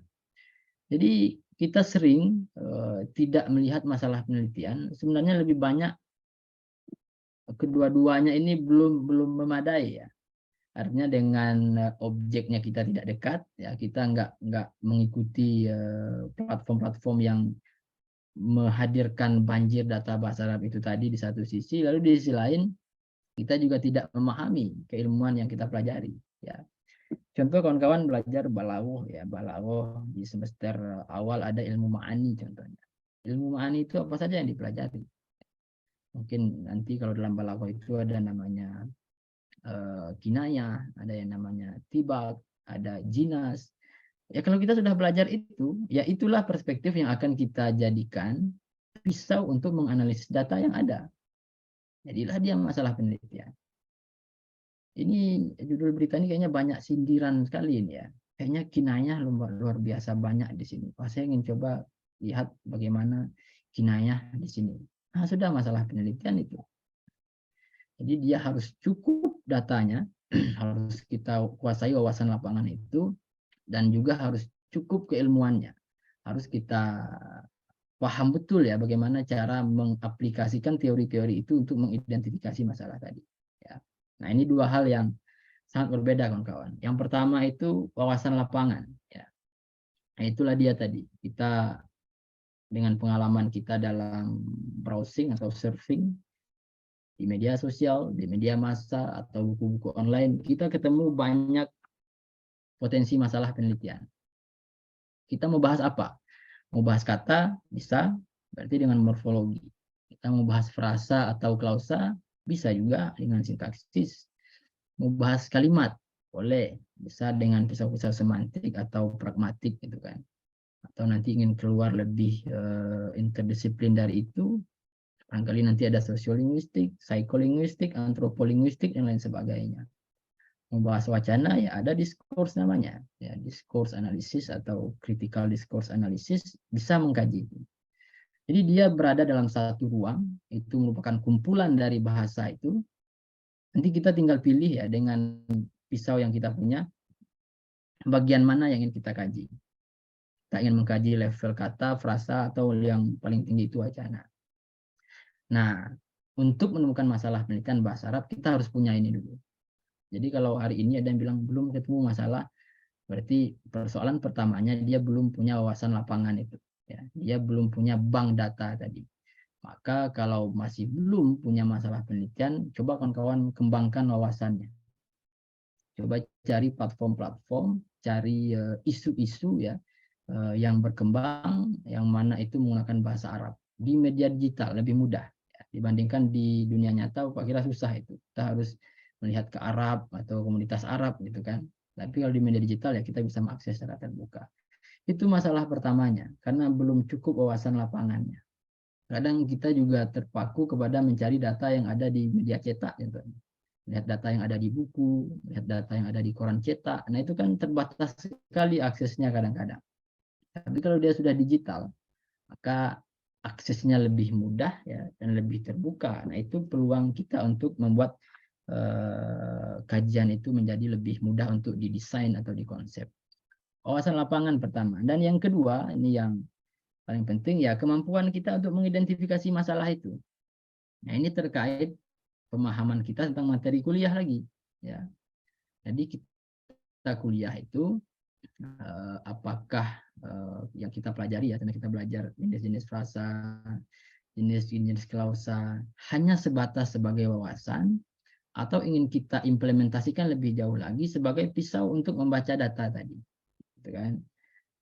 Jadi kita sering tidak melihat masalah penelitian. Sebenarnya lebih banyak kedua-duanya ini belum memadai ya. Artinya dengan objeknya kita tidak dekat, ya kita nggak mengikuti platform-platform yang menghadirkan banjir data bahasa Arab itu tadi di satu sisi, lalu di sisi lain kita juga tidak memahami keilmuan yang kita pelajari. Ya. Contoh kawan-kawan belajar balawuh ya, balawuh di semester awal ada ilmu ma'ani contohnya. Ilmu ma'ani itu apa saja yang dipelajari? Mungkin nanti kalau dalam balawuh itu ada namanya kinayah, ada yang namanya tibak, ada jinas. Ya kalau kita sudah belajar itu, ya itulah perspektif yang akan kita jadikan pisau untuk menganalisis data yang ada. Jadilah dia masalah penelitian. Ini judul berita ini kayaknya banyak sindiran sekali ini ya. Kayaknya kinayah luar biasa banyak di sini. Wah, saya ingin coba lihat bagaimana kinayah di sini. Nah, sudah masalah penelitian itu. Jadi dia harus cukup datanya, harus kita kuasai wawasan lapangan itu, dan juga harus cukup keilmuannya. Harus kita paham betul ya bagaimana cara mengaplikasikan teori-teori itu untuk mengidentifikasi masalah tadi. Ya. Nah ini dua hal yang sangat berbeda kawan-kawan. Yang pertama itu wawasan lapangan. Ya. Nah itulah dia tadi. Kita dengan pengalaman kita dalam browsing atau surfing, di media sosial, di media massa, atau buku-buku online, kita ketemu banyak potensi masalah penelitian. Kita mau bahas apa? Mau bahas kata, bisa, berarti dengan morfologi. Kita mau bahas frasa atau klausa, bisa juga dengan sintaksis. Mau bahas kalimat, boleh, bisa dengan pisau-pisau semantik atau pragmatik gitu kan. Atau nanti ingin keluar lebih interdisiplin dari itu, barangkali nanti ada sosiolinguistik, psikolinguistik, antropolinguistik, dan lain sebagainya. Membahas wacana, ya ada diskurs namanya. Ya, diskurs analisis atau critical discourse analysis bisa mengkaji itu. Jadi dia berada dalam satu ruang, itu merupakan kumpulan dari bahasa itu, Nanti kita tinggal pilih ya dengan pisau yang kita punya, bagian mana yang ingin kita kaji. Kita ingin mengkaji level kata, frasa, atau yang paling tinggi itu wacana. Nah, untuk menemukan masalah penelitian bahasa Arab, kita harus punya ini dulu. Jadi kalau hari ini ada yang bilang belum ketemu masalah, berarti persoalan pertamanya dia belum punya wawasan lapangan itu. Ya. Dia belum punya bank data tadi. Maka kalau masih belum punya masalah penelitian, coba kawan-kawan kembangkan wawasannya. Coba cari platform-platform, cari isu-isu ya yang berkembang, yang mana itu menggunakan bahasa Arab. Di media digital lebih mudah ya, dibandingkan di dunia nyata. Pak kira susah itu. Kita harus melihat ke Arab atau komunitas Arab gitu kan. Tapi kalau di media digital ya kita bisa mengakses secara terbuka. Itu masalah pertamanya, karena belum cukup wawasan lapangannya. Kadang kita juga terpaku kepada mencari data yang ada di media cetak, gitu. Lihat data yang ada di buku, lihat data yang ada di koran cetak. Nah itu kan terbatas sekali aksesnya kadang-kadang. Tapi kalau dia sudah digital, maka aksesnya lebih mudah ya dan lebih terbuka. Nah itu peluang kita untuk membuat kajian itu menjadi lebih mudah untuk didesain atau dikonsep. Wawasan lapangan pertama. Dan yang kedua, ini yang paling penting ya, kemampuan kita untuk mengidentifikasi masalah itu. Nah ini terkait pemahaman kita tentang materi kuliah lagi. Ya. Jadi kita kuliah itu apakah yang kita pelajari ya, karena kita belajar jenis-jenis frasa, jenis-jenis klausa, hanya sebatas sebagai wawasan, atau ingin kita implementasikan lebih jauh lagi sebagai pisau untuk membaca data tadi. Gitu kan?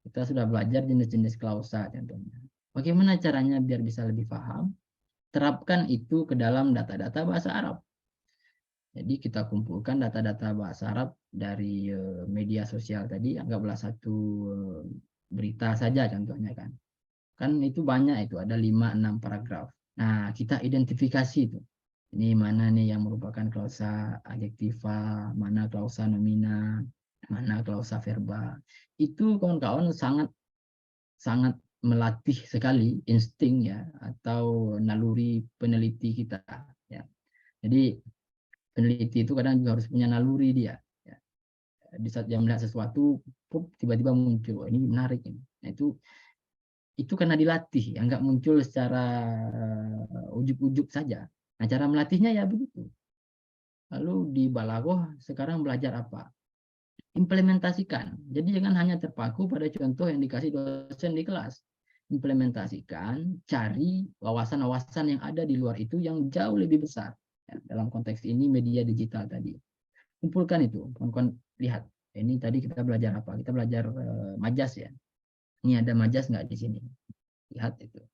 Kita sudah belajar jenis-jenis klausa contohnya. Bagaimana caranya biar bisa lebih paham? Terapkan itu ke dalam data-data bahasa Arab. Jadi kita kumpulkan data-data bahasa Arab dari media sosial tadi, anggaplah satu berita saja contohnya kan. Kan itu banyak itu, ada 5-6 paragraf. Nah, kita identifikasi itu. Ini mana nih yang merupakan klausa adjektiva, mana klausa nomina, mana klausa verba. Itu kawan-kawan sangat melatih sekali insting ya atau naluri peneliti kita ya. Jadi peneliti itu kadang juga harus punya naluri dia ya. Di saat dia melihat sesuatu tiba-tiba muncul, ini menarik ini. Nah, itu karena dilatih ya, nggak muncul secara ujuk-ujuk saja. Nah, cara melatihnya ya begitu. Lalu di Balaghah sekarang belajar apa? Implementasikan. Jadi jangan hanya terpaku pada contoh yang dikasih dosen di kelas. Implementasikan, cari wawasan-wawasan yang ada di luar itu yang jauh lebih besar. Ya, dalam konteks ini media digital tadi. Kumpulkan itu, kawan-kawan lihat. Ini tadi kita belajar apa? Kita belajar majas ya. Ini ada majas nggak di sini? Lihat itu.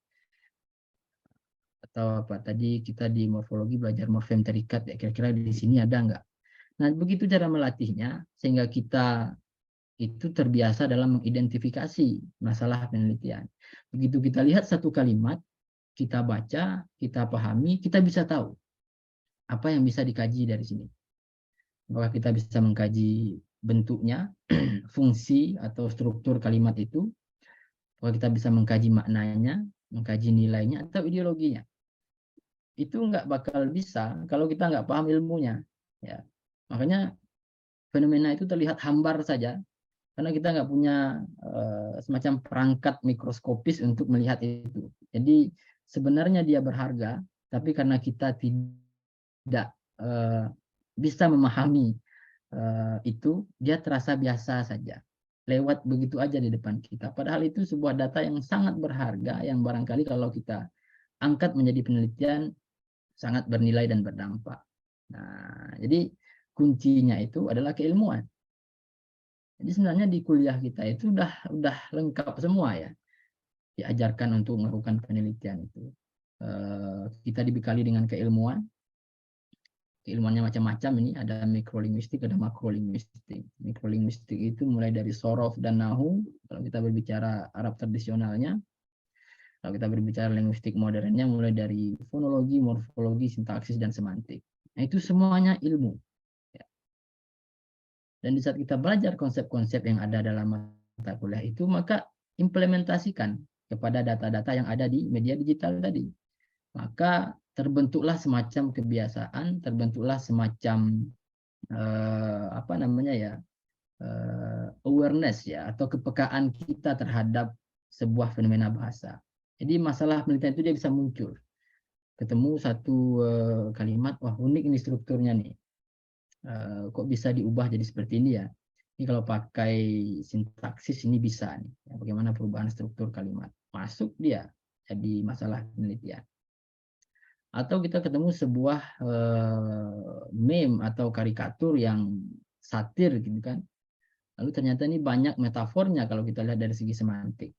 Atau apa tadi kita di morfologi belajar morfem terikat ya, kira-kira di sini ada nggak? Nah begitu cara melatihnya sehingga kita itu terbiasa dalam mengidentifikasi masalah penelitian. Begitu kita lihat satu kalimat, kita baca, kita pahami, kita bisa tahu apa yang bisa dikaji dari sini. Apakah kita bisa mengkaji bentuknya, fungsi atau struktur kalimat itu, apakah kita bisa mengkaji maknanya, mengkaji nilainya atau ideologinya. Itu nggak bakal bisa kalau kita nggak paham ilmunya. Ya. Makanya fenomena itu terlihat hambar saja karena kita nggak punya semacam perangkat mikroskopis untuk melihat itu. Jadi sebenarnya dia berharga, tapi karena kita tidak bisa memahami itu, dia terasa biasa saja. Lewat begitu aja di depan kita. Padahal itu sebuah data yang sangat berharga, yang barangkali kalau kita angkat menjadi penelitian sangat bernilai dan berdampak. Nah, jadi kuncinya itu adalah keilmuan. Jadi sebenarnya di kuliah kita itu udah lengkap semua ya. Diajarkan untuk melakukan penelitian itu. Kita dibekali dengan keilmuan. Keilmuannya macam-macam ini, ada mikrolinguistik, ada makrolinguistik. Mikrolinguistik itu mulai dari sorof dan nahu, kalau kita berbicara Arab tradisionalnya. Kalau kita berbicara linguistik modernnya mulai dari fonologi, morfologi, sintaksis, dan semantik. Nah, itu semuanya ilmu. Ya. Dan di saat kita belajar konsep-konsep yang ada dalam mata kuliah itu, maka implementasikan kepada data-data yang ada di media digital tadi. Maka terbentuklah semacam kebiasaan, terbentuklah semacam apa namanya ya, awareness ya, atau kepekaan kita terhadap sebuah fenomena bahasa. Jadi masalah penelitian itu dia bisa muncul. Ketemu satu kalimat, wah unik ini strukturnya nih. Kok bisa diubah jadi seperti ini ya? Ini kalau pakai sintaksis ini bisa nih. Ya, bagaimana perubahan struktur kalimat. Masuk dia jadi masalah penelitian. Atau kita ketemu sebuah meme atau karikatur yang satir gitu kan. Lalu ternyata ini banyak metafornya kalau kita lihat dari segi semantik.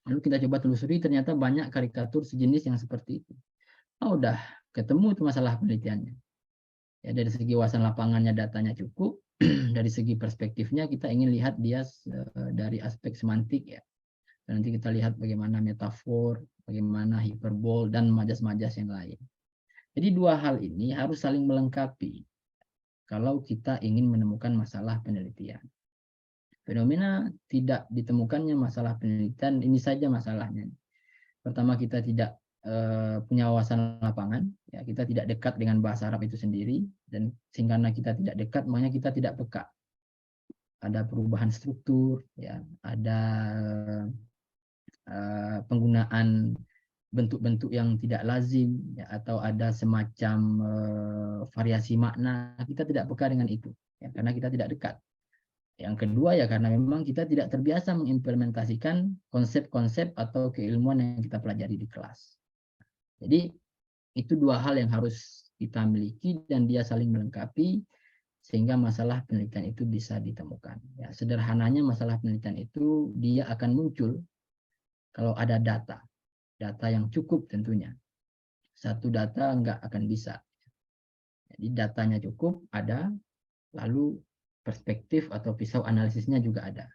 Lalu kita coba telusuri, ternyata banyak karikatur sejenis yang seperti itu. Oh, udah ketemu itu masalah penelitiannya. Ya, dari segi wawasan lapangannya datanya cukup, dari segi perspektifnya kita ingin lihat dia dari aspek semantik ya. Dan nanti kita lihat bagaimana metafor, bagaimana hiperbol dan majas-majas yang lain. Jadi dua hal ini harus saling melengkapi kalau kita ingin menemukan masalah penelitian. Fenomena tidak ditemukannya masalah penelitian, ini saja masalahnya. Pertama, kita tidak punya wawasan lapangan, ya, kita tidak dekat dengan bahasa Arab itu sendiri, dan sehingga kita tidak dekat, makanya kita tidak peka. Ada perubahan struktur, ya, ada penggunaan bentuk-bentuk yang tidak lazim, ya, atau ada semacam variasi makna, kita tidak peka dengan itu, ya, karena kita tidak dekat. Yang kedua ya karena memang kita tidak terbiasa mengimplementasikan konsep-konsep atau keilmuan yang kita pelajari di kelas. Jadi itu dua hal yang harus kita miliki dan dia saling melengkapi sehingga masalah penelitian itu bisa ditemukan. Ya, sederhananya masalah penelitian itu dia akan muncul kalau ada data yang cukup tentunya. Satu data nggak akan bisa. Jadi datanya cukup, ada, lalu perspektif atau pisau analisisnya juga ada.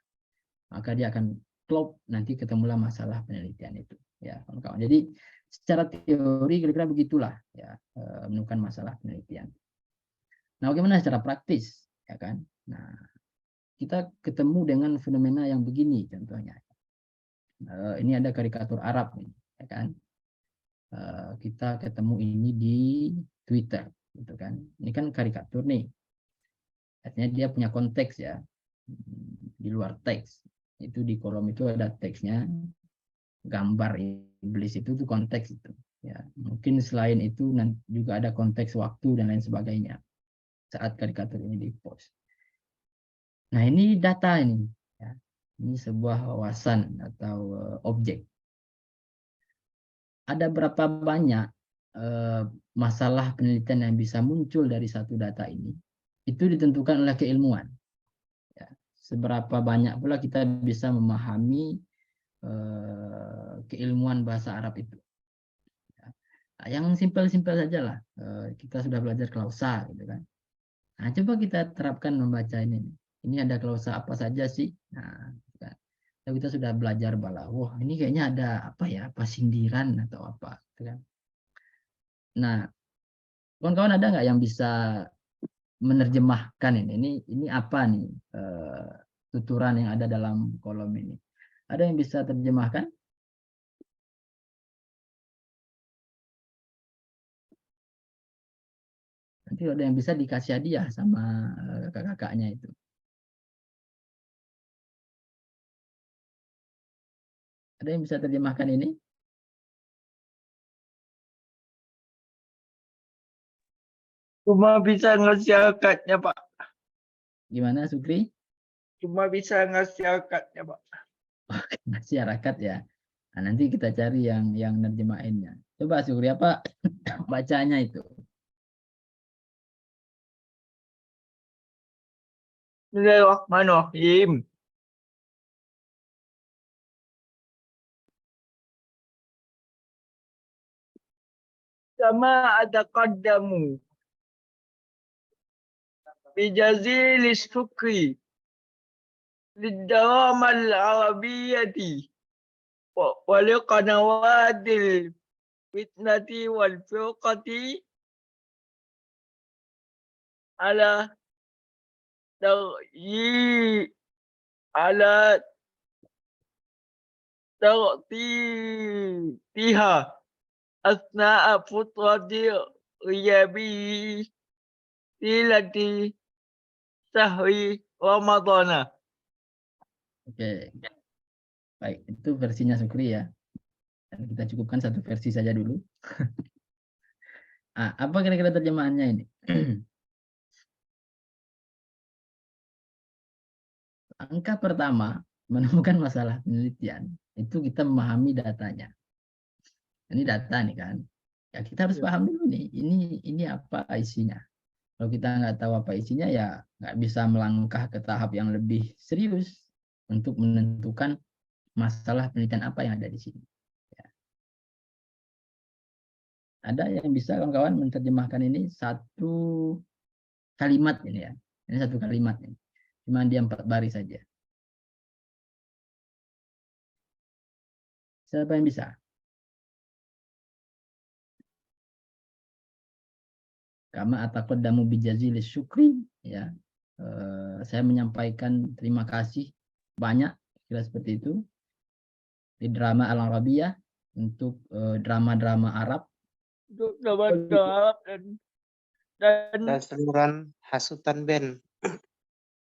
Maka dia akan klop, nanti ketemulah masalah penelitian itu. Ya, kawan-kawan. Jadi secara teori kira-kira begitulah ya menemukan masalah penelitian. Nah, bagaimana secara praktis, ya kan? Nah, kita ketemu dengan fenomena yang begini contohnya. Ini ada karikatur Arab, ya kan? Kita ketemu ini di Twitter, gitu kan? Ini kan karikatur nih. Artinya dia punya konteks ya, di luar teks. Itu di kolom itu ada teksnya, gambar iblis itu tuh konteks itu. Ya, mungkin selain itu juga ada konteks waktu dan lain sebagainya saat karikatur ini dipost. Nah ini data ini, ya. Ini sebuah wawasan atau objek. Ada berapa banyak masalah penelitian yang bisa muncul dari satu data ini? Itu ditentukan oleh keilmuan. Ya, seberapa banyak pula kita bisa memahami keilmuan bahasa Arab itu. Ya. Nah, yang simpel-simpel saja lah. Kita sudah belajar klausa, gitu kan. Nah, coba kita terapkan membaca ini. Ini ada klausa apa saja sih? Nah, kan. Kita sudah belajar bahwa, wah ini kayaknya ada apa ya, apa sindiran atau apa, gitu kan. Nah, kawan-kawan ada nggak yang bisa menerjemahkan ini? Ini apa nih tuturan yang ada dalam kolom ini? Ada yang bisa terjemahkan? Nanti ada yang bisa dikasih hadiah sama kakak-kakaknya itu. Ada yang bisa terjemahkan ini? Cuma bisa ngasih akadnya, Pak. Gimana, Sukri? Cuma bisa ngasih akadnya, Pak. Masyarakat ya. Nah, nanti kita cari yang nerjemahinnya. Coba Sukri apa bacanya itu? Bismillahirrahmanirrahim. Kama ataqaddamu bijazil syukri للدراما العربية ولقنوات الفتنة والفرقة على تغطيتها أثناء فترة غيابه التي شهر رمضان. Oke, baik. Itu versinya Sukri ya. Dan kita cukupkan satu versi saja dulu. Apa kira-kira terjemahannya ini? Langkah pertama menemukan masalah penelitian itu kita memahami datanya. Ini data nih kan. Ya kita harus paham dulu nih. Ini apa isinya. Kalau kita nggak tahu apa isinya ya nggak bisa melangkah ke tahap yang lebih serius untuk menentukan masalah penelitian apa yang ada di sini. Ya. Ada yang bisa kawan-kawan menerjemahkan ini satu kalimat ini ya. Ini satu kalimat ini. Cuma dia 4 baris saja. Siapa yang bisa? Kama ataqaddamu bijazili syukri ya. Saya menyampaikan terima kasih banyak kira seperti itu di drama Al-Arabiyah untuk drama-drama Arab. Untuk drama Arab dan saluran hasutan band.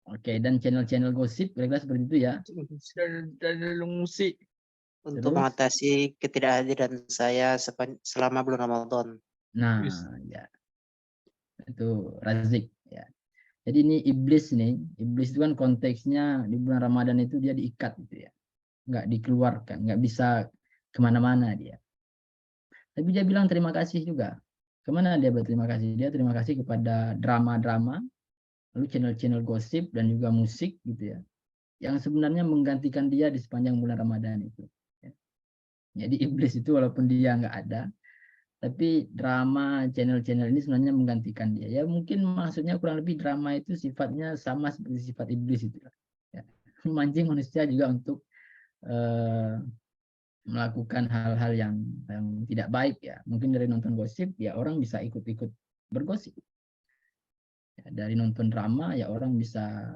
Oke, dan channel-channel gosip kira-kira seperti itu ya. channel musik. Untuk Terus? mengatasi ketidakhadiran saya selama bulan Ramadan. Nah, ya. Itu Razik ya. Jadi ini iblis nih, iblis itu kan konteksnya di bulan Ramadan itu dia diikat gitu ya. Nggak dikeluarkan, nggak bisa kemana-mana dia. Tapi dia bilang terima kasih juga. Kemana dia berterima kasih? Dia terima kasih kepada drama-drama, lalu channel-channel gosip dan juga musik gitu ya. Yang sebenarnya menggantikan dia di sepanjang bulan Ramadan itu. Ya. Jadi iblis itu walaupun dia nggak ada, tapi drama channel-channel ini sebenarnya menggantikan dia. Ya mungkin maksudnya kurang lebih drama itu sifatnya sama seperti sifat iblis itu. Ya. Memancing manusia juga untuk melakukan hal-hal yang tidak baik ya. Mungkin dari nonton gosip ya orang bisa ikut-ikut bergosip. Ya, dari nonton drama ya orang bisa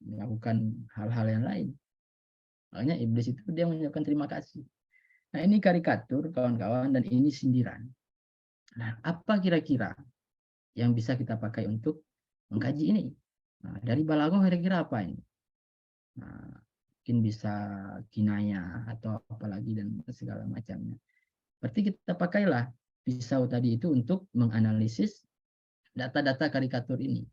melakukan hal-hal yang lain. Makanya iblis itu dia mengucapkan terima kasih. Nah ini karikatur kawan-kawan dan ini sindiran. Nah, apa kira-kira yang bisa kita pakai untuk mengkaji ini? Nah, dari balaghah kira-kira apa ini? Nah, mungkin bisa kinayah atau apalagi dan segala macamnya. Berarti kita pakailah pisau tadi itu untuk menganalisis data-data karikatur ini.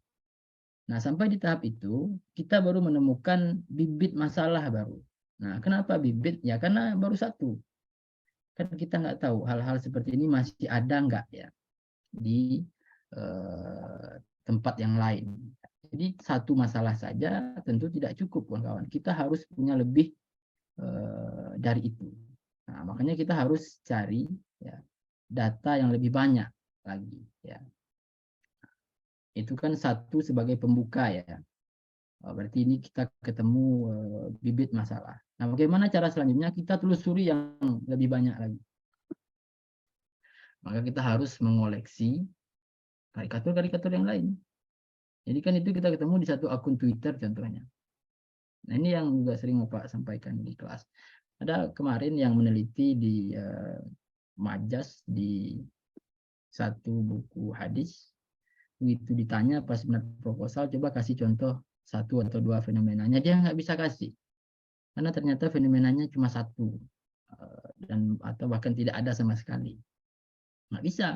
Nah, sampai di tahap itu kita baru menemukan bibit masalah baru. Nah, kenapa bibit? Ya karena baru satu. Kan kita nggak tahu hal-hal seperti ini masih ada nggak ya di tempat yang lain. Jadi satu masalah saja tentu tidak cukup kawan-kawan. Kita harus punya lebih dari itu. Nah, makanya kita harus cari ya, data yang lebih banyak lagi. Ya. Itu kan satu sebagai pembuka ya. Berarti ini kita ketemu bibit masalah. Nah, bagaimana cara selanjutnya? Kita telusuri yang lebih banyak lagi. Maka kita harus mengoleksi karikatur-karikatur yang lain. Jadi kan itu kita ketemu di satu akun Twitter contohnya. Nah ini yang juga sering Bapak sampaikan di kelas. Ada kemarin yang meneliti di Majas di satu buku hadis. Begitu ditanya pas benar proposal, coba kasih contoh 1 atau 2 fenomenanya. Dia nggak bisa kasih. Karena ternyata fenomenanya cuma 1. Dan atau bahkan tidak ada sama sekali. Nggak bisa.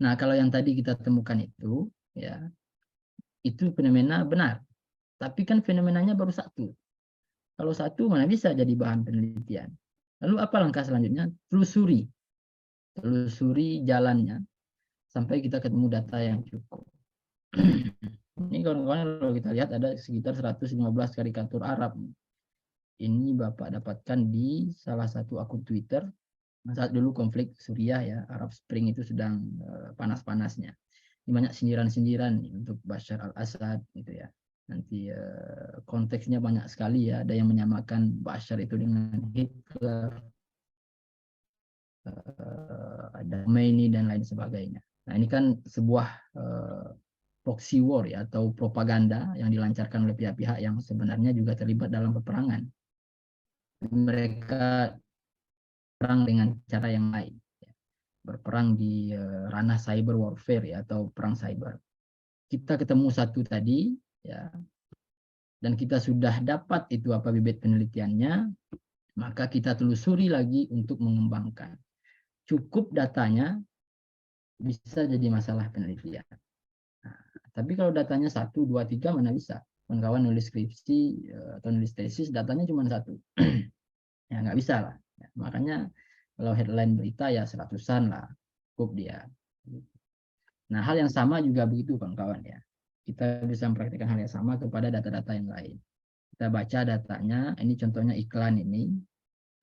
Nah, kalau yang tadi kita temukan itu, ya, itu fenomena benar. Tapi kan fenomenanya baru 1. Kalau 1 mana bisa jadi bahan penelitian. Lalu apa langkah selanjutnya? Telusuri. Telusuri jalannya sampai kita ketemu data yang cukup. Ini kawan-kawan kalau kita lihat ada sekitar 115 karikatur Arab. Ini Bapak dapatkan di salah satu akun Twitter. Saat dulu konflik Suriah ya, Arab Spring itu sedang panas-panasnya. Ini banyak sindiran-sindiran untuk Bashar al-Assad gitu ya. Nanti konteksnya banyak sekali ya, ada yang menyamakan Bashar itu dengan Hitler, ada Khomeini dan lain sebagainya. Nah ini kan sebuah proxy war ya, atau propaganda yang dilancarkan oleh pihak-pihak yang sebenarnya juga terlibat dalam peperangan. Mereka perang dengan cara yang lain. berperang di ranah cyber warfare ya, atau perang cyber. Kita ketemu satu tadi ya, dan kita sudah dapat itu apa bibit penelitiannya, maka kita telusuri lagi untuk mengembangkan. Cukup datanya bisa jadi masalah penelitian. Nah, tapi kalau datanya 1, 2, 3 mana bisa? Kawan-kawan nulis skripsi atau nulis tesis datanya cuma 1. Ya nggak bisa lah. Ya, makanya kalau headline berita ya 100-an lah, cukup dia. Nah, hal yang sama juga begitu kawan-kawan ya. Kita bisa mempraktikkan hal yang sama kepada data-data yang lain. Kita baca datanya, ini contohnya iklan ini,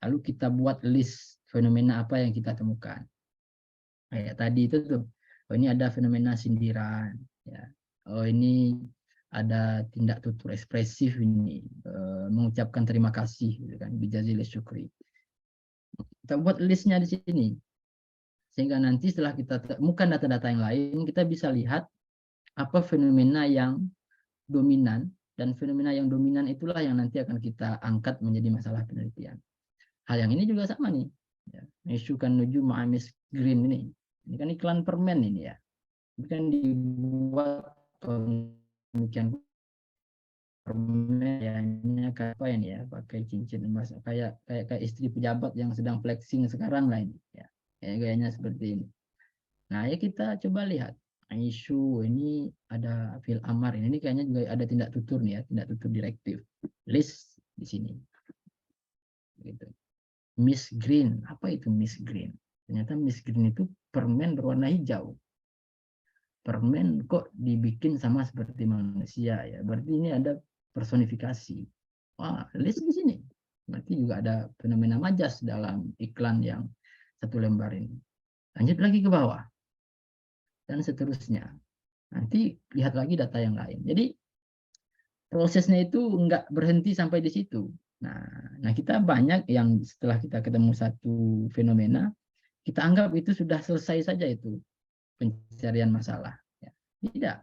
lalu kita buat list fenomena apa yang kita temukan. Kayak tadi itu tuh, oh ini ada fenomena sindiran, ya. Oh ini ada tindak tutur ekspresif ini, mengucapkan terima kasih, gitu kan, bijazil syukri. Kita buat listnya di sini, sehingga nanti setelah kita temukan data-data yang lain, kita bisa lihat apa fenomena yang dominan, dan fenomena yang dominan itulah yang nanti akan kita angkat menjadi masalah penelitian. Hal yang ini juga sama nih, ya. Isu kan menuju Ma'amis Green ini kan iklan permen ini ya, ini kan dibuat demikian permen ya, kayak apa ini ya, pakai cincin emas, kayak istri pejabat yang sedang flexing sekarang lah ini ya, kayak gayanya seperti ini. Nah ya kita coba lihat isu ini, ada Phil Amar ini kayaknya juga ada tindak tutur nih ya, tindak tutur direktif, list di sini gitu. Miss Green, apa itu Miss Green? Ternyata Miss Green itu permen berwarna hijau. Permen kok dibikin sama seperti manusia ya, berarti ini ada personifikasi. Wah, list di sini berarti juga ada fenomena majas dalam iklan yang 1 lembar ini. Lanjut lagi ke bawah dan seterusnya. Nanti lihat lagi data yang lain. Jadi prosesnya itu enggak berhenti sampai di situ. Nah, kita banyak yang setelah kita ketemu satu fenomena, kita anggap itu sudah selesai saja itu pencarian masalah. Ya, tidak.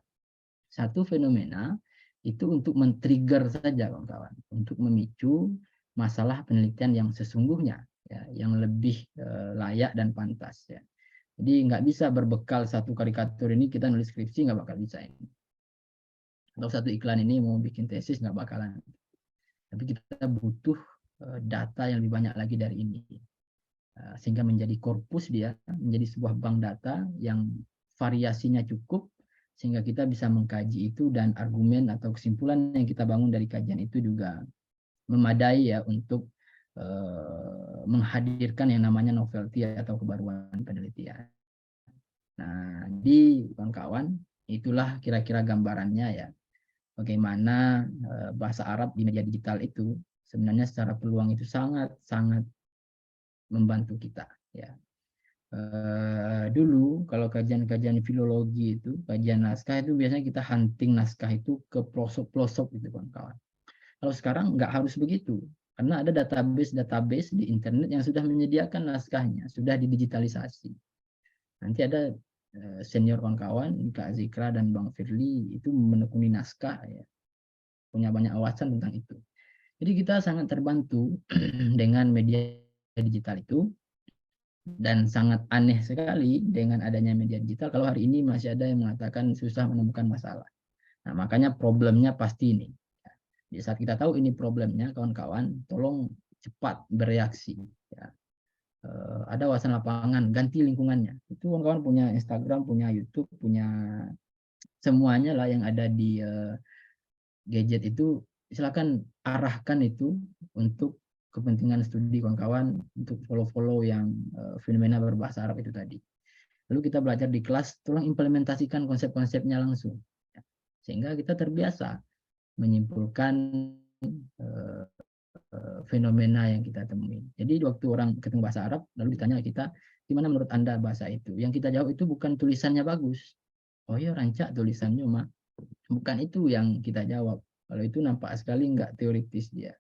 Satu fenomena itu untuk men-trigger saja kawan-kawan, untuk memicu masalah penelitian yang sesungguhnya, ya, yang lebih layak dan pantas. Ya. Jadi nggak bisa berbekal satu karikatur ini kita nulis skripsi, nggak bakal bisa ini. Atau satu iklan ini mau bikin tesis, nggak bakalan. Tapi kita butuh data yang lebih banyak lagi dari ini. Sehingga menjadi korpus dia, menjadi sebuah bank data yang variasinya cukup, sehingga kita bisa mengkaji itu, dan argumen atau kesimpulan yang kita bangun dari kajian itu juga memadai ya untuk menghadirkan yang namanya novelty atau kebaruan penelitian. Nah, di kawan-kawan, itulah kira-kira gambarannya ya, bagaimana bahasa Arab di media digital itu sebenarnya secara peluang itu sangat-sangat membantu kita ya. Dulu kalau kajian-kajian filologi itu, kajian naskah itu biasanya kita hunting naskah itu ke pelosok-pelosok gitu kawan-kawan. Kalau sekarang nggak harus begitu, karena ada database di internet yang sudah menyediakan naskahnya, sudah didigitalisasi. Nanti ada senior kawan-kawan, Kak Zikra dan Bang Firly itu menekuni naskah ya, punya banyak wawasan tentang itu. Jadi kita sangat terbantu dengan media digital itu, dan sangat aneh sekali dengan adanya media digital kalau hari ini masih ada yang mengatakan susah menemukan masalah. Nah, makanya problemnya pasti ini. Di saat kita tahu ini problemnya, kawan-kawan, tolong cepat bereaksi. Ya. Ada wawasan lapangan, ganti lingkungannya. Itu kawan-kawan punya Instagram, punya YouTube, punya semuanya lah yang ada di gadget itu, silakan arahkan itu untuk kepentingan studi kawan-kawan, untuk follow-follow yang fenomena berbahasa Arab itu tadi. Lalu kita belajar di kelas, tolong implementasikan konsep-konsepnya langsung. Ya. Sehingga kita terbiasa menyimpulkan fenomena yang kita temui. Jadi waktu orang ketemu bahasa Arab, lalu ditanya kita, gimana menurut Anda bahasa itu? Yang kita jawab itu bukan tulisannya bagus. Oh iya, rancak tulisannya, Mak. Bukan itu yang kita jawab. Kalau itu nampak sekali nggak teoritis dia.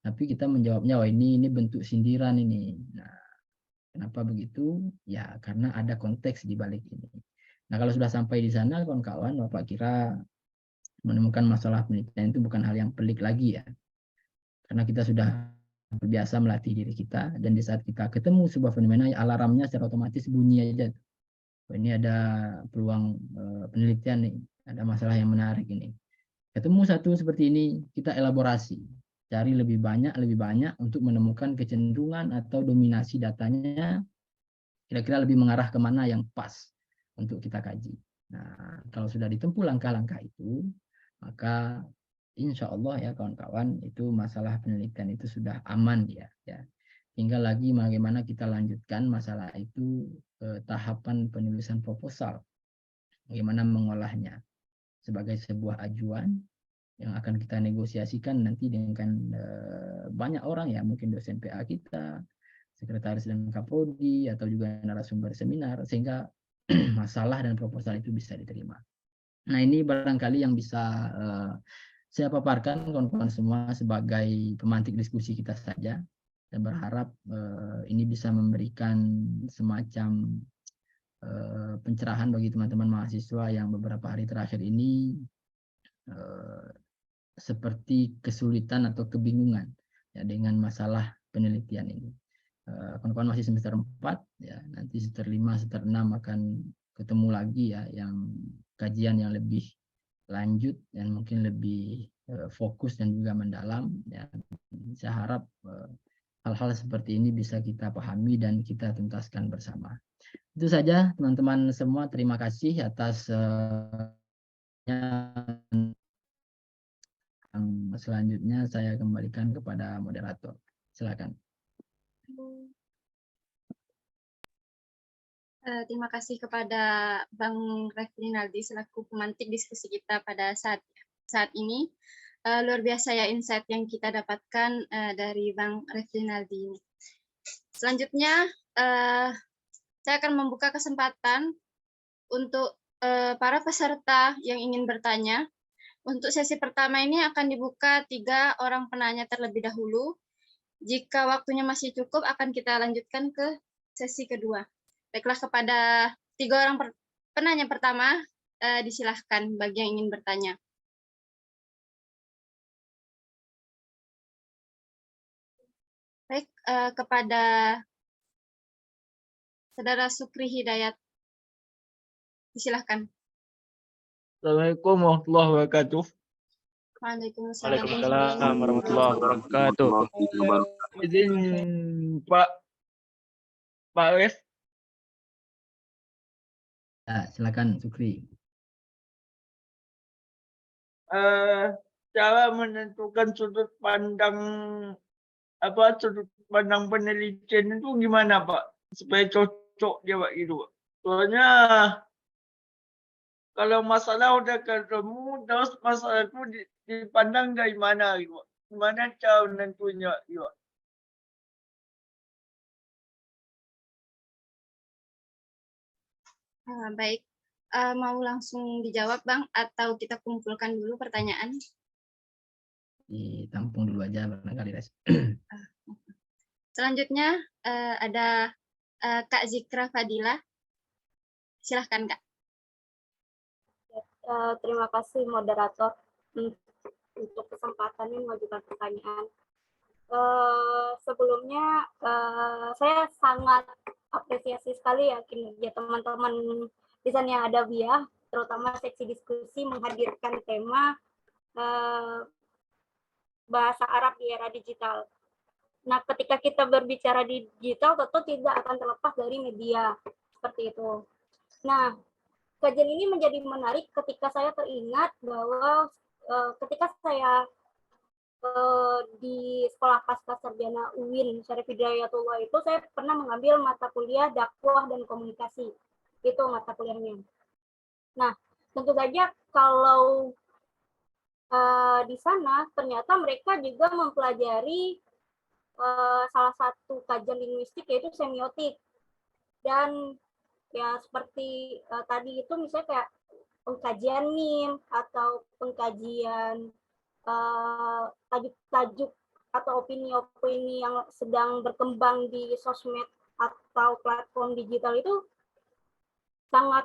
Tapi kita menjawabnya, oh ini bentuk sindiran ini. Nah, kenapa begitu? Ya, karena ada konteks di balik ini. Nah, kalau sudah sampai di sana, kawan-kawan, Bapak kira menemukan masalah penelitian itu bukan hal yang pelik lagi ya. Karena kita sudah terbiasa melatih diri kita, dan di saat kita ketemu sebuah fenomena, alarmnya secara otomatis bunyi aja. Ini ada peluang penelitian nih, ada masalah yang menarik ini. Ketemu satu seperti ini, kita elaborasi, cari lebih banyak untuk menemukan kecenderungan atau dominasi datanya, kira-kira lebih mengarah kemana yang pas untuk kita kaji. Nah, kalau sudah ditempuh langkah-langkah itu, maka insya Allah ya kawan-kawan, itu masalah penelitian itu sudah aman ya. Tinggal lagi bagaimana kita lanjutkan masalah itu ke tahapan penulisan proposal. Bagaimana mengolahnya sebagai sebuah ajuan yang akan kita negosiasikan nanti dengan banyak orang ya, mungkin dosen PA kita, sekretaris dan kaprodi, atau juga narasumber seminar, sehingga masalah dan proposal itu bisa diterima. Nah, ini barangkali yang bisa saya paparkan kawan-kawan semua sebagai pemantik diskusi kita saja. Saya berharap ini bisa memberikan semacam pencerahan bagi teman-teman mahasiswa yang beberapa hari terakhir ini seperti kesulitan atau kebingungan ya dengan masalah penelitian ini. Kawan-kawan masih semester 4 ya, nanti semester 5, semester 6 akan ketemu lagi ya, yang kajian yang lebih lanjut dan mungkin lebih fokus dan juga mendalam ya. Saya harap hal-hal seperti ini bisa kita pahami dan kita tuntaskan bersama. Itu saja teman-teman semua, terima kasih atas selanjutnya saya kembalikan kepada moderator. Silakan. Terima kasih kepada Bang Refli Naldi selaku pemantik diskusi kita pada saat ini. Luar biasa ya insight yang kita dapatkan dari Bang Refli Naldi ini. Selanjutnya, saya akan membuka kesempatan untuk para peserta yang ingin bertanya. Untuk sesi pertama ini akan dibuka 3 orang penanya terlebih dahulu. Jika waktunya masih cukup, akan kita lanjutkan ke sesi kedua. Baiklah, kepada 3 orang penanya pertama, disilahkan bagi yang ingin bertanya. Baik, kepada Saudara Sukri Hidayat, disilahkan. Assalamualaikum warahmatullahi wabarakatuh. Waalaikumsalam warahmatullahi wabarakatuh. Izin Pak Ref. Ya, silakan Sukri. Cara menentukan sudut pandang penelitian itu gimana Pak, supaya cocok dia Pak gitu Pak. Soalnya kalau masalah udah ketemu, terus masalah itu dipandang dari mana gitu Pak. Gimana cara menentunya gitu Pak. Baik, mau langsung dijawab Bang, atau kita kumpulkan dulu pertanyaan? Ditampung dulu aja barangkali. Selanjutnya ada Kak Zikra Fadila. Silahkan Kak. Terima kasih moderator untuk kesempatannya mengajukan pertanyaan. Sebelumnya saya sangat apresiasi sekali ya kinerja teman-teman desain yang ada BIA, terutama seksi diskusi menghadirkan tema bahasa Arab di era digital. Nah, ketika kita berbicara di digital, tentu tidak akan terlepas dari media seperti itu. Nah, kajian ini menjadi menarik ketika saya teringat bahwa ketika saya di sekolah pasca sarjana UIN Syarif Hidayatullah itu, saya pernah mengambil mata kuliah dakwah dan komunikasi. Itu mata kuliahnya. Nah, tentu saja kalau di sana ternyata mereka juga mempelajari salah satu kajian linguistik, yaitu semiotik. Dan ya seperti tadi itu misalnya kayak pengkajian meme atau pengkajian tajuk-tajuk atau opini-opini yang sedang berkembang di sosmed atau platform digital itu sangat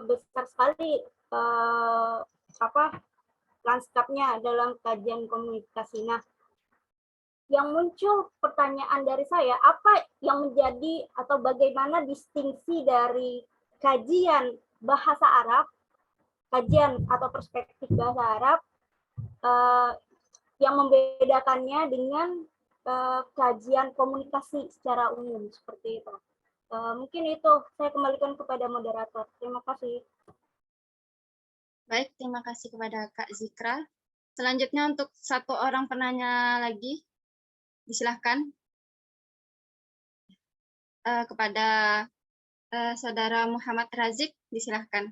besar sekali lanskapnya dalam kajian komunikasi. Nah, yang muncul pertanyaan dari saya, apa yang menjadi atau bagaimana distingsi dari kajian bahasa Arab, kajian atau perspektif bahasa Arab yang membedakannya dengan kajian komunikasi secara umum seperti itu. Mungkin itu saya kembalikan kepada moderator. Terima kasih. Baik, terima kasih kepada Kak Zikra. Selanjutnya untuk satu orang penanya lagi, disilahkan kepada Saudara Muhammad Razik, disilahkan.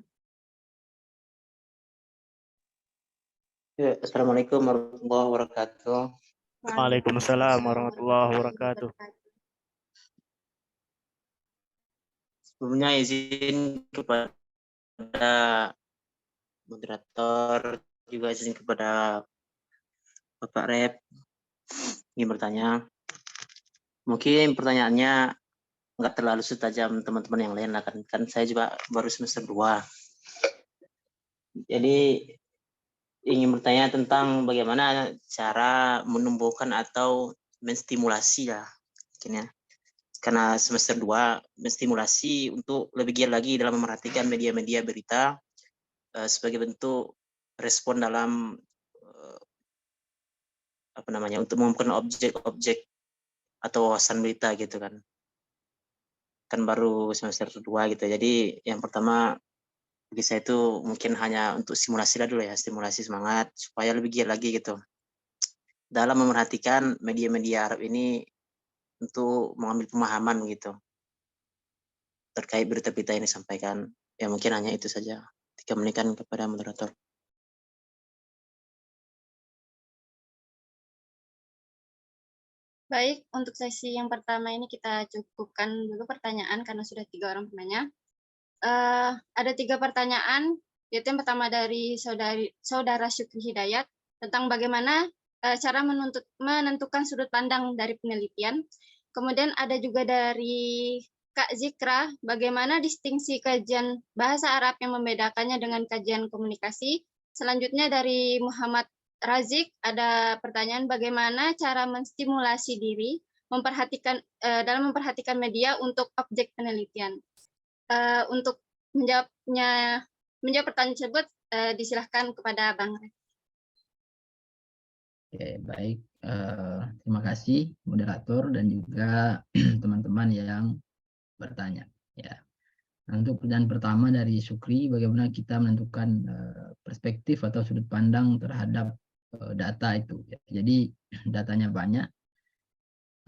Ya, Assalamualaikum warahmatullahi wabarakatuh. Waalaikumsalam warahmatullahi wabarakatuh. Sebelumnya izin kepada moderator, juga izin kepada Bapak Rep, ingin bertanya. Mungkin pertanyaannya nggak terlalu setajam teman-teman yang lain lah, kan saya juga baru semester 2. Jadi ingin bertanya tentang bagaimana cara menumbuhkan atau menstimulasi lah mungkin ya. Karena semester 2 menstimulasi untuk lebih giat lagi dalam memerhatikan media-media berita sebagai bentuk respon dalam untuk menemukan objek-objek atau wawasan berita gitu kan. Kan baru semester 2 gitu. Jadi yang pertama bagi saya itu mungkin hanya untuk simulasi lah dulu ya, stimulasi semangat supaya lebih giat lagi gitu dalam memerhatikan media-media Arab ini untuk mengambil pemahaman gitu terkait berita-berita yang disampaikan. Ya mungkin hanya itu saja. Dikembalikan kepada moderator. Baik, untuk sesi yang pertama ini kita cukupkan dulu pertanyaan karena sudah 3 orang penanya. Ada 3 pertanyaan, yaitu yang pertama dari Saudara Syukri Hidayat tentang bagaimana cara menentukan sudut pandang dari penelitian. Kemudian ada juga dari Kak Zikra, bagaimana distingsi kajian bahasa Arab yang membedakannya dengan kajian komunikasi. Selanjutnya dari Muhammad Razik, ada pertanyaan bagaimana cara menstimulasi diri dalam memperhatikan media untuk objek penelitian. Untuk menjawab pertanyaan tersebut, disilahkan kepada Bang Ref. Oke, baik. Terima kasih moderator dan juga teman-teman yang bertanya. Ya. Nah, untuk pertanyaan pertama dari Syukri, bagaimana kita menentukan perspektif atau sudut pandang terhadap data itu. Ya. Jadi datanya banyak,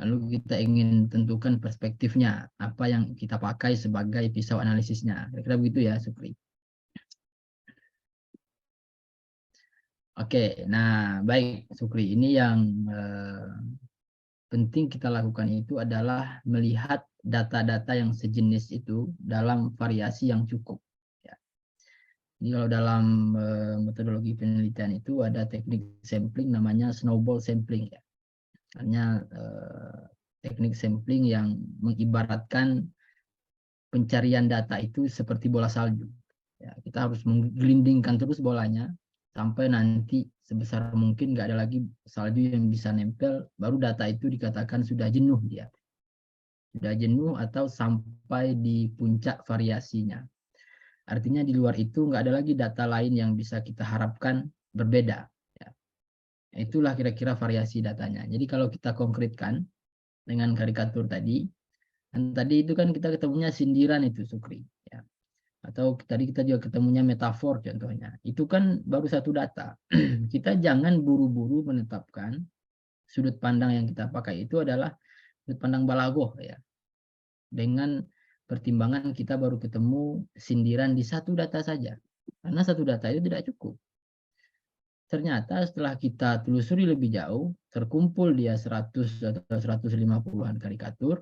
lalu kita ingin tentukan perspektifnya, apa yang kita pakai sebagai pisau analisisnya. Kira-kira begitu ya, Syukri. Oke, nah baik Syukri, ini yang penting kita lakukan itu adalah melihat data-data yang sejenis itu dalam variasi yang cukup. Ya. Jadi kalau dalam metodologi penelitian itu ada teknik sampling namanya snowball sampling. Ya. Hanya teknik sampling yang mengibaratkan pencarian data itu seperti bola salju. Ya, kita harus menggelindingkan terus bolanya sampai nanti sebesar mungkin nggak ada lagi salju yang bisa nempel, baru data itu dikatakan sudah jenuh dia. Sudah jenuh atau sampai di puncak variasinya. Artinya di luar itu nggak ada lagi data lain yang bisa kita harapkan berbeda. Ya. Itulah kira-kira variasi datanya. Jadi kalau kita konkretkan dengan karikatur tadi, dan tadi itu kan kita ketemunya sindiran itu Syukri. Ya. Atau tadi kita juga ketemunya metafor contohnya. Itu kan baru satu data. Kita jangan buru-buru menetapkan sudut pandang yang kita pakai itu adalah sudut pandang balagoh ya. Dengan pertimbangan kita baru ketemu sindiran di satu data saja. Karena satu data itu tidak cukup. Ternyata setelah kita telusuri lebih jauh, terkumpul dia 100 atau 150-an karikatur,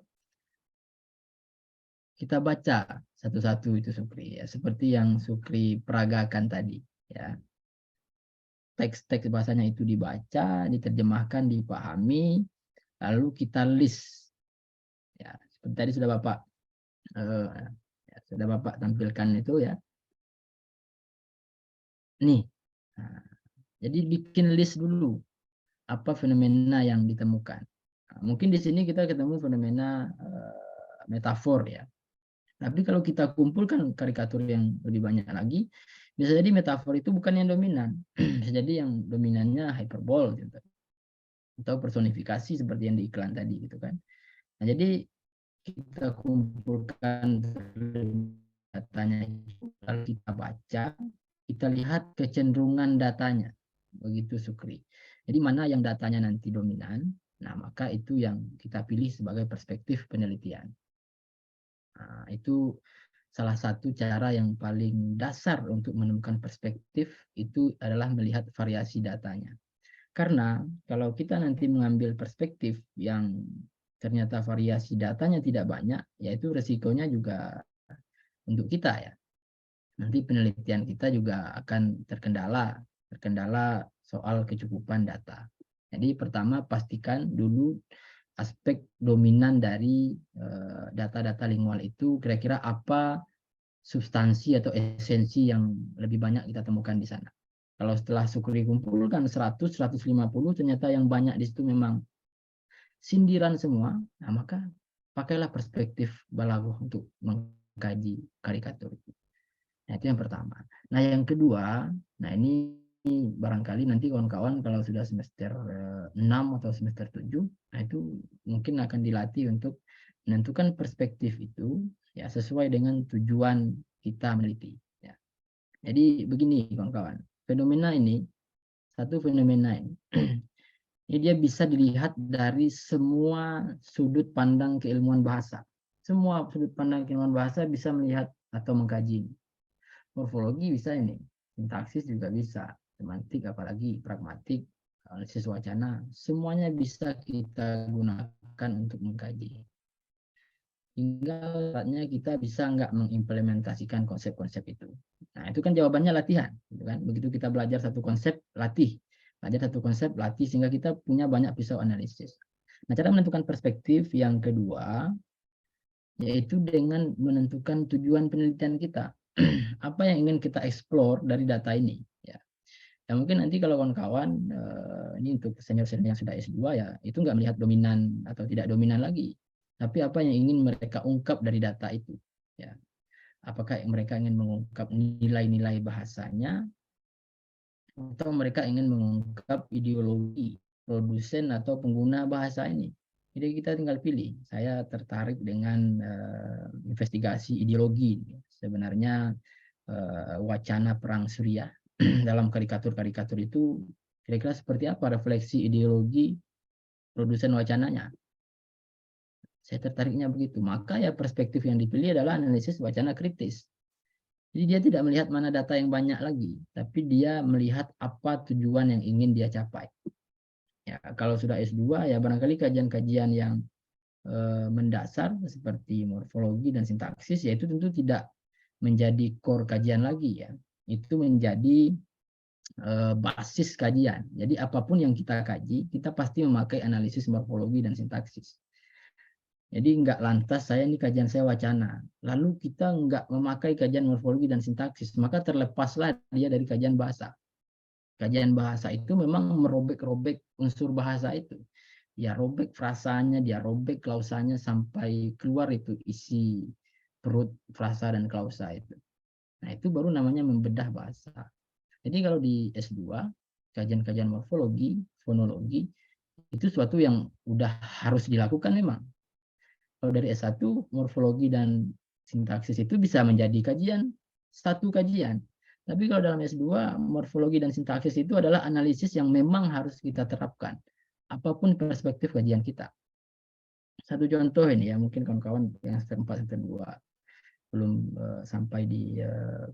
kita baca satu-satu itu Syukri ya, seperti yang Syukri peragakan tadi ya. Teks-teks bahasanya itu dibaca, diterjemahkan, dipahami, lalu kita list. Ya, seperti tadi sudah Bapak tampilkan itu ya. Nih. Nah, jadi bikin list dulu apa fenomena yang ditemukan. mungkin di sini kita ketemu fenomena metafor ya. Tapi kalau kita kumpulkan karikatur yang lebih banyak lagi, bisa jadi metafor itu bukan yang dominan. Bisa jadi yang dominannya hyperbol gitu. Atau personifikasi seperti yang di iklan tadi gitu kan. Nah, jadi kita kumpulkan datanya, lalu kita baca, kita lihat kecenderungan datanya. Begitu Sukri. Jadi mana yang datanya nanti dominan, nah maka itu yang kita pilih sebagai perspektif penelitian. Nah, itu salah satu cara yang paling dasar untuk menemukan perspektif itu adalah melihat variasi datanya. Karena kalau kita nanti mengambil perspektif yang ternyata variasi datanya tidak banyak, yaitu resikonya juga untuk kita ya. Nanti penelitian kita juga akan terkendala soal kecukupan data. Jadi pertama pastikan dulu aspek dominan dari data-data lingual itu kira-kira apa substansi atau esensi yang lebih banyak kita temukan di sana. Kalau setelah Sukri kumpulkan 100, 150, ternyata yang banyak di situ memang sindiran semua, nah maka pakailah perspektif Balagoh untuk mengkaji karikatur itu. Nah, itu yang pertama. Nah, yang kedua, nah ini barangkali nanti kawan-kawan kalau sudah semester 6 atau semester 7, nah itu mungkin akan dilatih untuk menentukan perspektif itu ya sesuai dengan tujuan kita meneliti. Ya. Jadi begini kawan-kawan, fenomena ini, satu fenomena ini, ini dia bisa dilihat dari semua sudut pandang keilmuan bahasa. Semua sudut pandang keilmuan bahasa bisa melihat atau mengkaji. Morfologi bisa ini, sintaksis juga bisa, semantik apalagi pragmatik, analisis wacana, semuanya bisa kita gunakan untuk mengkaji. Hingga saatnya kita bisa nggak mengimplementasikan konsep-konsep itu. Nah, itu kan jawabannya latihan. Gitu kan? Begitu kita belajar satu konsep, latih. Belajar satu konsep, latih, sehingga kita punya banyak pisau analisis. Nah, cara menentukan perspektif yang kedua, yaitu dengan menentukan tujuan penelitian kita. Apa yang ingin kita explore dari data ini. Ya. Dan mungkin nanti kalau kawan-kawan, ini untuk senior-senior yang sudah S2 ya, itu nggak melihat dominan atau tidak dominan lagi. Tapi apa yang ingin mereka ungkap dari data itu. Ya. Apakah mereka ingin mengungkap nilai-nilai bahasanya, atau mereka ingin mengungkap ideologi produsen atau pengguna bahasa ini. Jadi kita tinggal pilih. Saya tertarik dengan investigasi ideologi. Sebenarnya wacana perang Suriah dalam karikatur-karikatur itu kira-kira seperti apa refleksi ideologi produsen wacananya. Saya tertariknya begitu. Maka ya perspektif yang dipilih adalah analisis wacana kritis. Jadi dia tidak melihat mana data yang banyak lagi, tapi dia melihat apa tujuan yang ingin dia capai. Ya, kalau sudah S2 ya barangkali kajian-kajian yang mendasar seperti morfologi dan sintaksis ya itu tentu tidak menjadi core kajian lagi ya. Itu menjadi basis kajian. Jadi apapun yang kita kaji, kita pasti memakai analisis morfologi dan sintaksis. Jadi nggak lantas saya ini kajian saya wacana, lalu kita nggak memakai kajian morfologi dan sintaksis, maka terlepaslah dia dari kajian bahasa. Kajian bahasa itu memang merobek-robek unsur bahasa itu. Dia robek frasanya, dia robek klausanya sampai keluar itu isi perut frasa dan klausa itu. Nah itu baru namanya membedah bahasa. Jadi kalau di S2, kajian-kajian morfologi, fonologi, itu suatu yang udah harus dilakukan memang. Kalau dari S1, morfologi dan sintaksis itu bisa menjadi kajian, satu kajian. Tapi kalau dalam S2, morfologi dan sintaksis itu adalah analisis yang memang harus kita terapkan. Apapun perspektif kajian kita. Satu contoh ini ya, mungkin kawan-kawan yang semester 4, semester 2 belum sampai di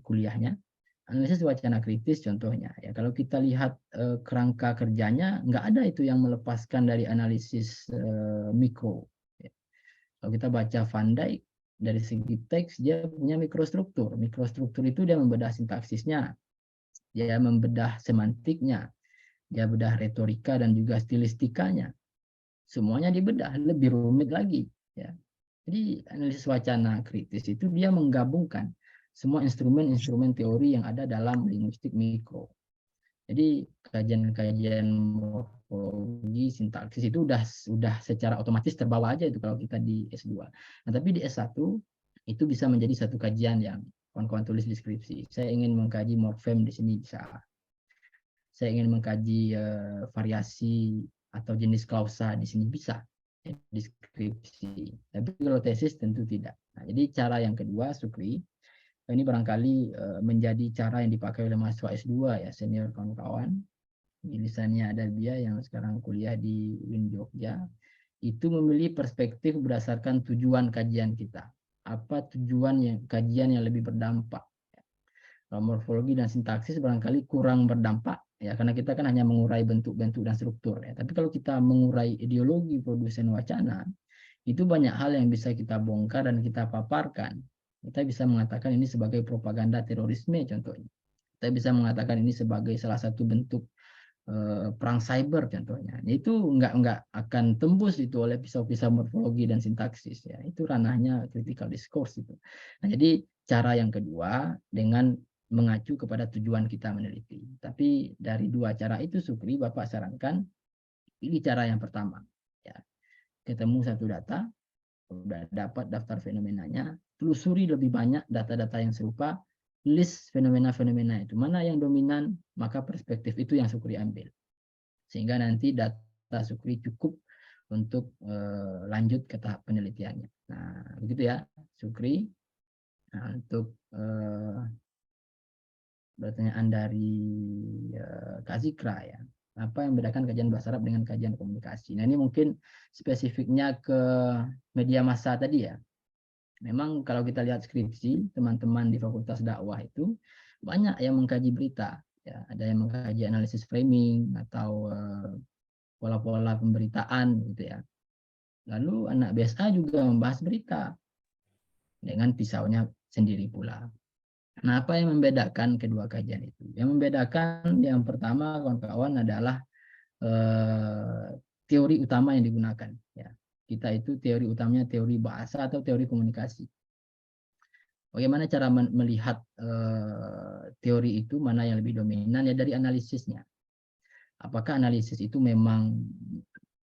kuliahnya. Analisis wacana kritis contohnya. Ya, kalau kita lihat kerangka kerjanya, nggak ada itu yang melepaskan dari analisis mikro. Kalau kita baca Van Dijk, dari segi teks, dia punya mikrostruktur. Mikrostruktur itu dia membedah sintaksisnya, dia membedah semantiknya, dia bedah retorika dan juga stilistikanya. Semuanya dibedah, lebih rumit lagi. Ya. Jadi analisis wacana kritis itu dia menggabungkan semua instrumen-instrumen teori yang ada dalam linguistik mikro. Jadi kajian-kajian morfologi, sintaksis itu udah secara otomatis terbawa aja itu kalau kita di S2. Nah, tapi di S1 itu bisa menjadi satu kajian yang kawan-kawan tulis di skripsi. Saya ingin mengkaji morfem di sini bisa. Saya ingin mengkaji variasi atau jenis klausa di sini bisa ya, di skripsi. Tapi kalau tesis tentu tidak. Nah, jadi cara yang kedua, Sukri, ini barangkali menjadi cara yang dipakai oleh mahasiswa S2 ya, senior kawan-kawan. Misalnya ada dia yang sekarang kuliah di UIN Jogja, itu memilih perspektif berdasarkan tujuan kajian kita. Apa tujuan kajian yang lebih berdampak? Kalau morfologi dan sintaksis barangkali kurang berdampak ya, karena kita kan hanya mengurai bentuk-bentuk dan struktur ya. Tapi kalau kita mengurai ideologi produsen wacana, itu banyak hal yang bisa kita bongkar dan kita paparkan. Kita bisa mengatakan ini sebagai propaganda terorisme contohnya. Kita bisa mengatakan ini sebagai salah satu bentuk perang cyber contohnya. Itu nggak akan tembus itu oleh pisau-pisau morfologi dan sintaksis ya. Itu ranahnya critical discourse itu. Nah, jadi cara yang kedua dengan mengacu kepada tujuan kita meneliti. Tapi dari dua cara itu Sukri Bapak sarankan pilih cara yang pertama ya. Ketemu satu data, udah dapat daftar fenomenanya, telusuri lebih banyak data-data yang serupa, list fenomena-fenomena itu. Mana yang dominan, maka perspektif itu yang Sukri ambil. Sehingga nanti data Sukri cukup untuk lanjut ke tahap penelitiannya. Nah, begitu ya, Sukri. Nah, untuk pertanyaan dari Kak Zikra ya. Apa yang membedakan kajian bahasa Arab dengan kajian komunikasi? Nah, ini mungkin spesifiknya ke media massa tadi ya. Memang kalau kita lihat skripsi, teman-teman di Fakultas Dakwah itu banyak yang mengkaji berita. Ya, ada yang mengkaji analisis framing atau pola-pola pemberitaan gitu ya. Lalu anak BSA juga membahas berita dengan pisaunya sendiri pula. Nah, apa yang membedakan kedua kajian itu? Yang membedakan yang pertama kawan-kawan adalah teori utama yang digunakan. Ya. Kita itu teori utamanya teori bahasa atau teori komunikasi. Bagaimana cara melihat teori itu mana yang lebih dominan ya dari analisisnya. Apakah analisis itu memang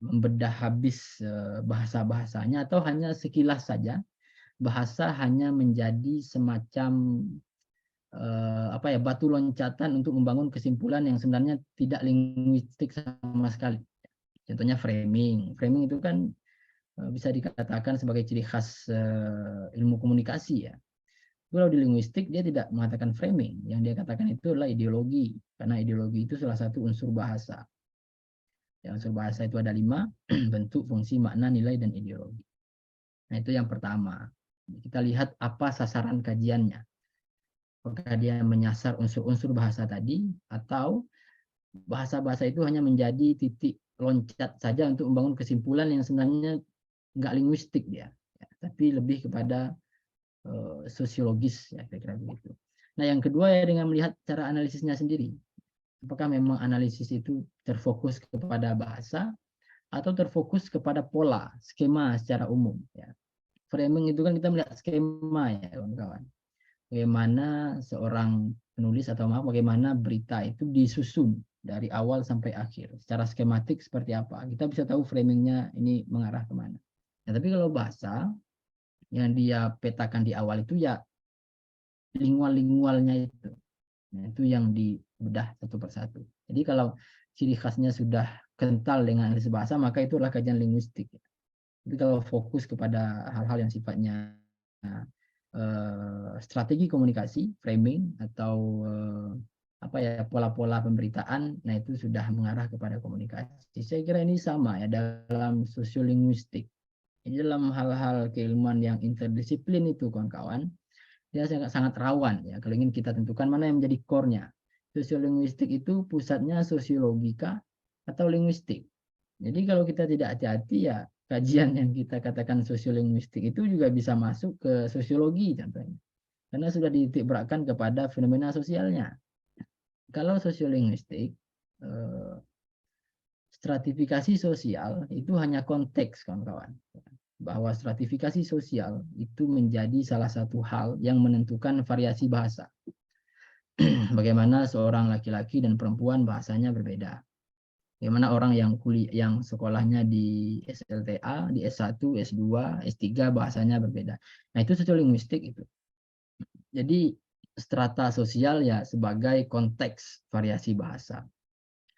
membedah habis bahasa-bahasanya atau hanya sekilas saja bahasa hanya menjadi semacam batu loncatan untuk membangun kesimpulan yang sebenarnya tidak linguistik sama sekali. Contohnya framing. Framing itu kan bisa dikatakan sebagai ciri khas ilmu komunikasi ya. Kalau di linguistik dia tidak mengatakan framing, yang dia katakan itu adalah ideologi, karena ideologi itu salah satu unsur bahasa. Ya, unsur bahasa itu ada 5, bentuk, fungsi, makna, nilai, dan ideologi. Nah, itu yang pertama. Kita lihat apa sasaran kajiannya. Apakah dia menyasar unsur-unsur bahasa tadi, atau bahasa-bahasa itu hanya menjadi titik loncat saja untuk membangun kesimpulan yang sebenarnya nggak linguistik dia, ya, tapi lebih kepada sosiologis, ya kira-kira begitu. Nah, yang kedua ya dengan melihat cara analisisnya sendiri. Apakah memang analisis itu terfokus kepada bahasa atau terfokus kepada pola, skema secara umum. Ya. Framing itu kan kita melihat skema ya kawan-kawan. Bagaimana seorang penulis atau bagaimana berita itu disusun dari awal sampai akhir. Secara skematik seperti apa. Kita bisa tahu framingnya ini mengarah kemana. Nah, tapi kalau bahasa yang dia petakan di awal itu ya lingual-lingualnya itu. Nah, itu yang dibedah satu persatu. Jadi kalau ciri khasnya sudah kental dengan analisis bahasa, maka itulah kajian linguistik. Tapi kalau fokus kepada hal-hal yang sifatnya strategi komunikasi, framing, atau pola-pola pemberitaan, nah itu sudah mengarah kepada komunikasi. Saya kira ini sama ya dalam sosiolinguistik. Jadi dalam hal-hal keilmuan yang interdisiplin itu kawan-kawan, dia sangat rawan ya kalau ingin kita tentukan mana yang menjadi core-nya. Sosiolinguistik itu pusatnya sosiologika atau linguistik. Jadi kalau kita tidak hati-hati ya kajian yang kita katakan sosiolinguistik itu juga bisa masuk ke sosiologi contohnya. Karena sudah dititik beratkan kepada fenomena sosialnya. Kalau sosiolinguistik, stratifikasi sosial itu hanya konteks kawan-kawan. Bahwa stratifikasi sosial itu menjadi salah satu hal yang menentukan variasi bahasa. Bagaimana seorang laki-laki dan perempuan bahasanya berbeda. Bagaimana orang yang yang sekolahnya di SLTA, di S1, S2, S3 bahasanya berbeda. Nah, itu sosiolinguistik itu. Jadi strata sosial ya sebagai konteks variasi bahasa.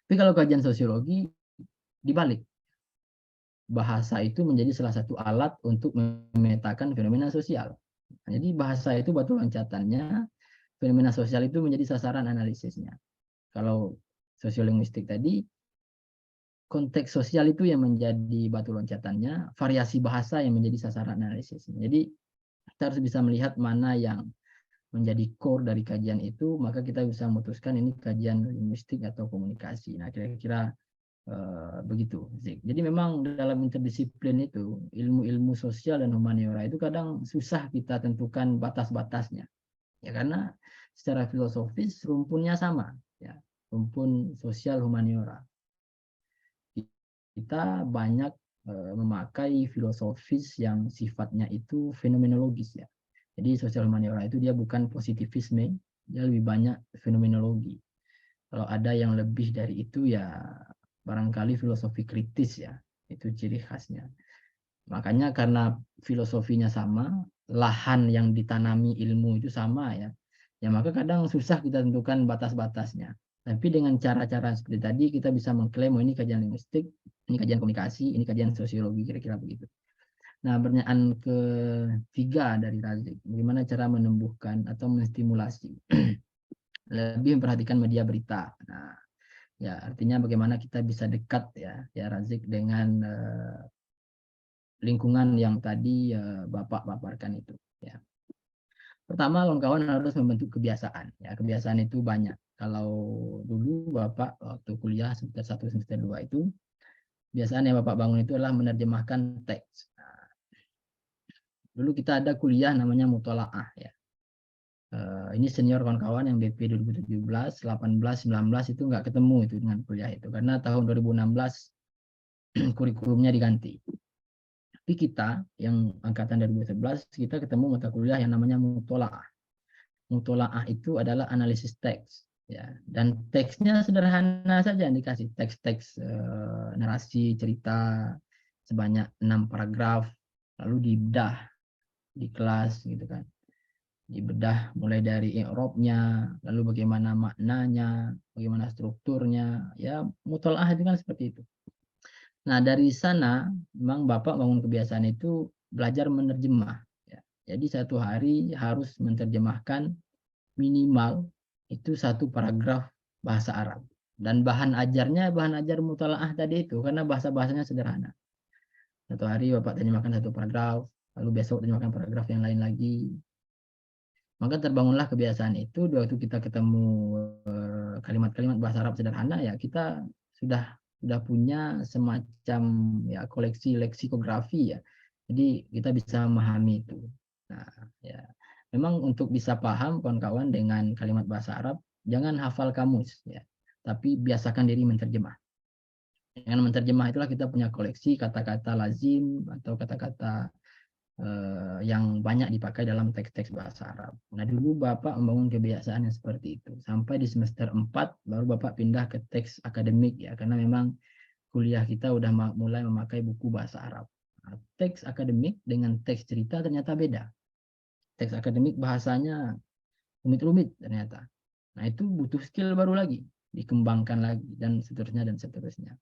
Tapi kalau kajian sosiologi dibalik. Bahasa itu menjadi salah satu alat untuk memetakan fenomena sosial. Nah, jadi bahasa itu batu loncatannya, fenomena sosial itu menjadi sasaran analisisnya. Kalau sosiolinguistik tadi, konteks sosial itu yang menjadi batu loncatannya, variasi bahasa yang menjadi sasaran analisisnya. Jadi kita harus bisa melihat mana yang menjadi core dari kajian itu, maka kita bisa memutuskan ini kajian linguistik atau komunikasi. Nah, kira-kira begitu. Jadi memang dalam interdisiplin itu, ilmu-ilmu sosial dan humaniora itu kadang susah kita tentukan batas-batasnya. Ya, karena secara filosofis rumpunnya sama, ya, rumpun sosial humaniora. Kita banyak memakai filosofis yang sifatnya itu fenomenologis, ya. Jadi sosial humaniora itu dia bukan positivisme, dia lebih banyak fenomenologi. Kalau ada yang lebih dari itu ya barangkali filosofi kritis, ya, itu ciri khasnya. Makanya karena filosofinya sama, lahan yang ditanami ilmu itu sama, ya. Ya maka kadang susah kita tentukan batas-batasnya. Tapi dengan cara-cara seperti tadi kita bisa mengklaim oh, ini kajian linguistik, ini kajian komunikasi, ini kajian sosiologi, kira-kira begitu. Nah, pertanyaan ketiga dari Razik, bagaimana cara menumbuhkan atau menstimulasi lebih memperhatikan media berita. Nah, ya artinya bagaimana kita bisa dekat ya Razik dengan lingkungan yang tadi Bapak paparkan itu, ya. Pertama, kawan-kawan harus membentuk kebiasaan. Ya, kebiasaan itu banyak. Kalau dulu Bapak waktu kuliah semester 1 semester 2 itu kebiasaan yang Bapak bangun itu adalah menerjemahkan teks. Nah, dulu kita ada kuliah namanya mutolaah, ya. Ini senior kawan-kawan yang BP 2017, 18, 19 itu nggak ketemu itu dengan kuliah itu karena tahun 2016 kurikulumnya diganti. Tapi kita yang angkatan 2011 kita ketemu mata kuliah yang namanya mutolaah. Mutolaah itu adalah analisis teks, ya. Dan teksnya sederhana saja, dikasih teks-teks narasi cerita sebanyak 6 paragraf, lalu dibedah di kelas gitu kan. Dibedah mulai dari i'rabnya, lalu bagaimana maknanya, bagaimana strukturnya, ya mutolaah itu kan seperti itu. Nah, dari sana memang Bapak bangun kebiasaan itu belajar menerjemah, ya. Jadi satu hari harus menerjemahkan minimal itu 1 paragraf bahasa Arab. Dan bahan ajar mutolaah tadi itu karena bahasa-bahasanya sederhana. Satu hari Bapak terjemahkan 1 paragraf, lalu besok terjemahkan paragraf yang lain lagi. Maka terbangunlah kebiasaan itu waktu kita ketemu kalimat-kalimat bahasa Arab sederhana, ya kita sudah punya semacam ya koleksi leksikografi, ya. Jadi kita bisa memahami itu. Nah, ya. Memang untuk bisa paham kawan-kawan dengan kalimat bahasa Arab, jangan hafal kamus, ya. Tapi biasakan diri menerjemah. Dengan menerjemah itulah kita punya koleksi kata-kata lazim atau kata-kata yang banyak dipakai dalam teks-teks bahasa Arab. Nah, dulu Bapak membangun kebiasaan yang seperti itu. Sampai di semester 4 baru Bapak pindah ke teks akademik, ya, karena memang kuliah kita udah mulai memakai buku bahasa Arab. Nah, teks akademik dengan teks cerita ternyata beda. Teks akademik bahasanya rumit-rumit ternyata. Nah, itu butuh skill baru lagi, dikembangkan lagi, dan seterusnya dan seterusnya.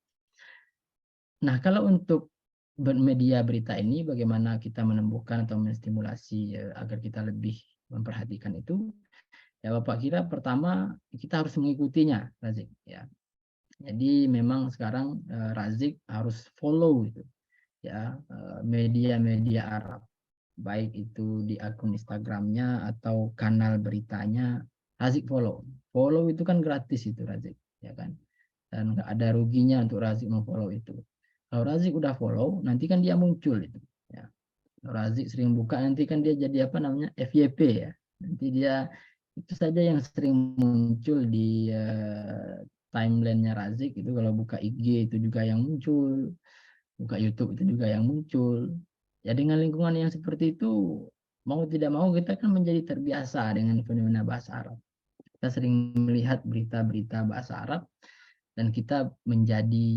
Nah, kalau untuk media berita ini, bagaimana kita menumbuhkan atau menstimulasi agar kita lebih memperhatikan itu, ya Bapak kira pertama kita harus mengikutinya, Razik, ya. Jadi memang sekarang Razik harus follow itu, ya, media-media Arab, baik itu di akun Instagramnya atau kanal beritanya, Razik follow. Follow itu kan gratis itu Razik, ya kan, dan nggak ada ruginya untuk Razik memfollow itu. Kalau Razik udah follow, nanti kan dia muncul itu, ya. Kalau Razik sering buka, nanti kan dia jadi apa namanya FYP, ya. Nanti dia itu saja yang sering muncul di timeline-nya Razik itu. Kalau buka IG itu juga yang muncul, buka YouTube itu juga yang muncul. Ya dengan lingkungan yang seperti itu, mau tidak mau kita kan menjadi terbiasa dengan fenomena bahasa Arab. Kita sering melihat berita-berita bahasa Arab, dan kita menjadi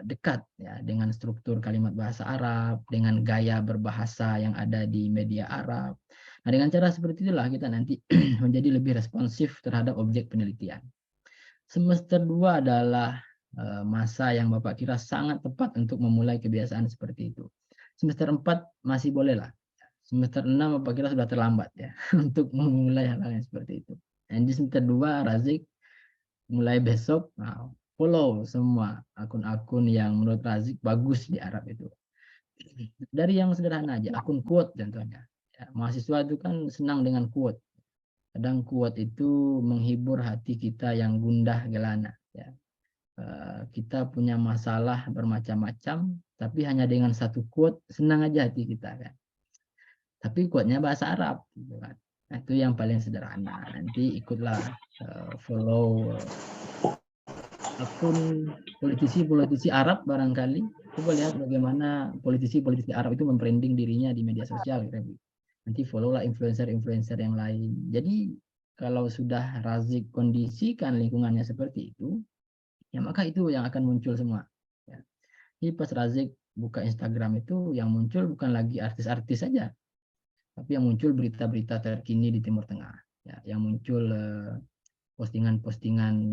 dekat ya dengan struktur kalimat bahasa Arab, dengan gaya berbahasa yang ada di media Arab. Nah, dengan cara seperti itulah kita nanti menjadi lebih responsif terhadap objek penelitian. Semester 2 adalah masa yang Bapak kira sangat tepat untuk memulai kebiasaan seperti itu. Semester 4 masih boleh lah. Semester 6 Bapak kira sudah terlambat ya untuk memulai hal-hal yang seperti itu. Dan di semester 2 Razik mulai besok follow semua akun-akun yang menurut Razik bagus di Arab itu. Dari yang sederhana aja, akun quote contohnya. Ya, mahasiswa itu kan senang dengan quote. Kadang quote itu menghibur hati kita yang gundah gelana. Ya. Kita punya masalah bermacam-macam, tapi hanya dengan satu quote senang aja hati kita kan. Tapi quote-nya bahasa Arab, gitu kan. Nah, itu yang paling sederhana. Nanti ikutlah follow akun politisi-politisi Arab barangkali. Coba lihat bagaimana politisi-politisi Arab itu membranding dirinya di media sosial. Nanti follow lah influencer-influencer yang lain. Jadi kalau sudah Razik kondisikan lingkungannya seperti itu, ya maka itu yang akan muncul semua. Ya. Jadi pas Razik buka Instagram itu yang muncul bukan lagi artis-artis saja, tapi yang muncul berita-berita terkini di Timur Tengah. Ya, yang muncul postingan-postingan